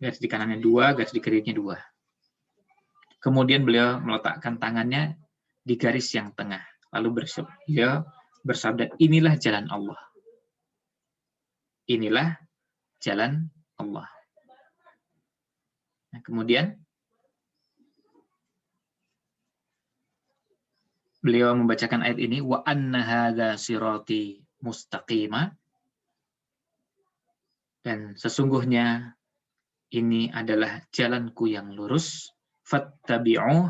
S1: Garis di kanannya 2, garis di kirinya 2. Kemudian beliau meletakkan tangannya di garis yang tengah. Lalu beliau bersabda, inilah jalan Allah. Inilah jalan Allah. Nah, kemudian beliau membacakan ayat ini, wa anna hadza sirati mustaqima, dan sesungguhnya ini adalah jalanku yang lurus, fattabi'uh,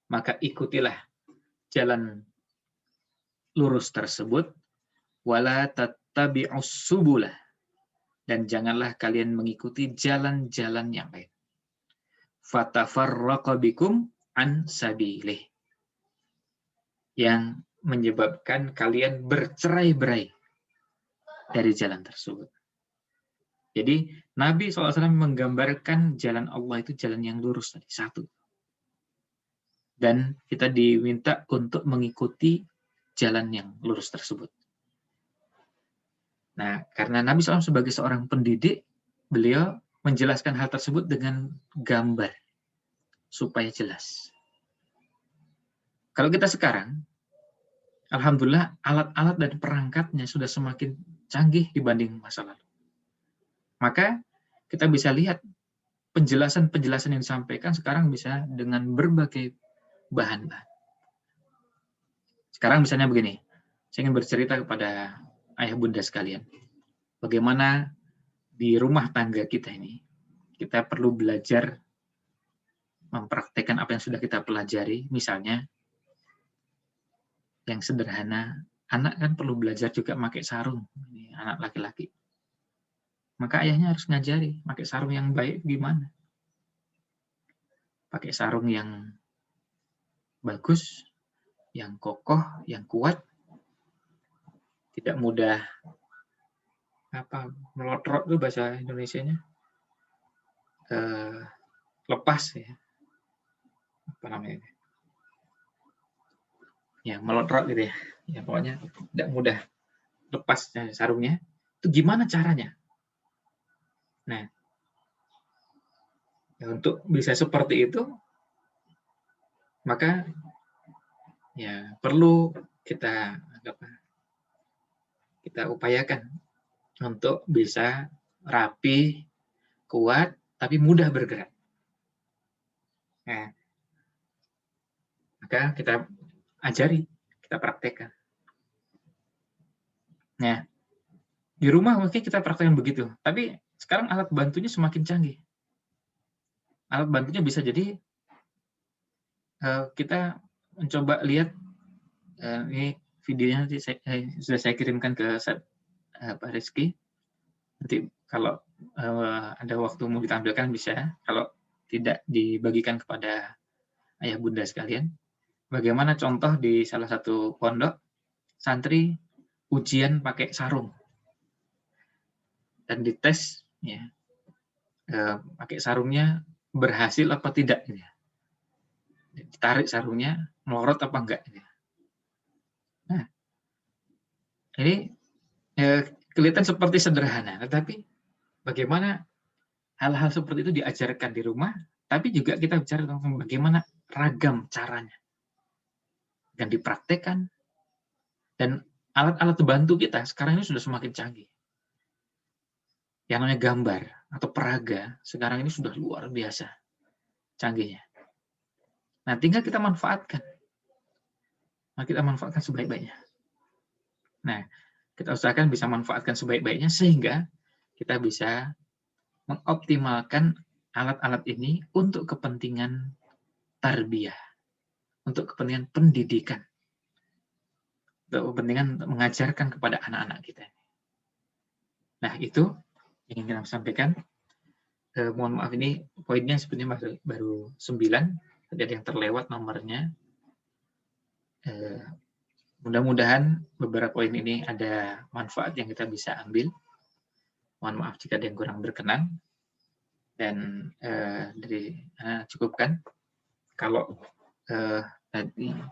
S1: maka ikutilah jalan lurus tersebut, wala tattabi'us subulah, dan janganlah kalian mengikuti jalan-jalan yang lain. Fatafarraqa bikum an sabilih, yang menyebabkan kalian bercerai-berai dari jalan tersebut. Jadi Nabi SAW menggambarkan jalan Allah itu jalan yang lurus tadi, satu. Dan kita diminta untuk mengikuti jalan yang lurus tersebut. Nah, karena Nabi SAW sebagai seorang pendidik, beliau menjelaskan hal tersebut dengan gambar, supaya jelas. Kalau kita sekarang, alhamdulillah alat-alat dan perangkatnya sudah semakin canggih dibanding masa lalu. Maka kita bisa lihat penjelasan-penjelasan yang disampaikan sekarang bisa dengan berbagai bahan-bahan. Sekarang misalnya begini, saya ingin bercerita kepada ayah bunda sekalian, bagaimana di rumah tangga kita ini, kita perlu belajar mempraktekkan apa yang sudah kita pelajari. Misalnya, yang sederhana, anak kan perlu belajar juga pakai sarung, ini anak laki-laki. Maka ayahnya harus ngajari, pakai sarung yang baik gimana. Pakai sarung yang bagus, yang kokoh, yang kuat, tidak mudah melotrot itu bahasa Indonesianya, lepas ya, apa namanya, ya melotrot gitu ya, ya pokoknya tidak mudah lepas sarungnya. Itu gimana caranya? Nah, ya untuk bisa seperti itu, maka ya perlu kita upayakan untuk bisa rapi, kuat, tapi mudah bergerak. Nah, maka kita ajari, kita praktekkan. Nah, di rumah mungkin kita praktekkan begitu, tapi sekarang alat bantunya semakin canggih. Alat bantunya bisa jadi kita mencoba lihat, ini videonya nanti sudah saya kirimkan ke Pak Rizky. Nanti kalau ada waktu mau ditampilkan bisa, kalau tidak dibagikan kepada ayah bunda sekalian. Bagaimana contoh di salah satu pondok, santri ujian pakai sarung. Dan dites, ya, pakai sarungnya berhasil apa tidak. Ya. Ditarik sarungnya, melorot apa enggak. Ya. Nah, ini kelihatan seperti sederhana, tetapi bagaimana hal-hal seperti itu diajarkan di rumah, tapi juga kita bicara tentang bagaimana ragam caranya dan dipraktekkan, dan alat-alat bantu kita sekarang ini sudah semakin canggih. Yang namanya gambar atau peraga sekarang ini sudah luar biasa canggihnya. Nah, tinggal kita manfaatkan. Nah, kita manfaatkan sebaik-baiknya. Nah, kita usahakan bisa manfaatkan sebaik-baiknya sehingga kita bisa mengoptimalkan alat-alat ini untuk kepentingan tarbiyah, untuk kepentingan pendidikan, untuk kepentingan mengajarkan kepada anak-anak kita. Nah, itu yang ingin saya sampaikan. Mohon maaf, ini poinnya sebenarnya baru 9, tadi ada yang terlewat nomornya. Mudah-mudahan beberapa poin ini ada manfaat yang kita bisa ambil. Mohon maaf jika ada yang kurang berkenan. Dan cukupkan. Kalau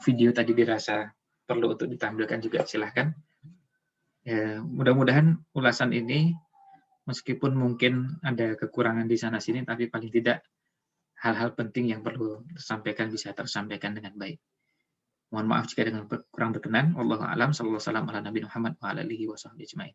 S1: video tadi dirasa perlu untuk ditampilkan juga silahkan. Mudah-mudahan ulasan ini meskipun mungkin ada kekurangan di sana-sini, tapi paling tidak hal-hal penting yang perlu disampaikan bisa tersampaikan dengan baik. Mohon maaf jika dengan kurang berkenan. Wallahu a'lam. Sallallahu alaihi wasallam ala Nabi Muhammad wa ala alihi wa sahbihi ajmain.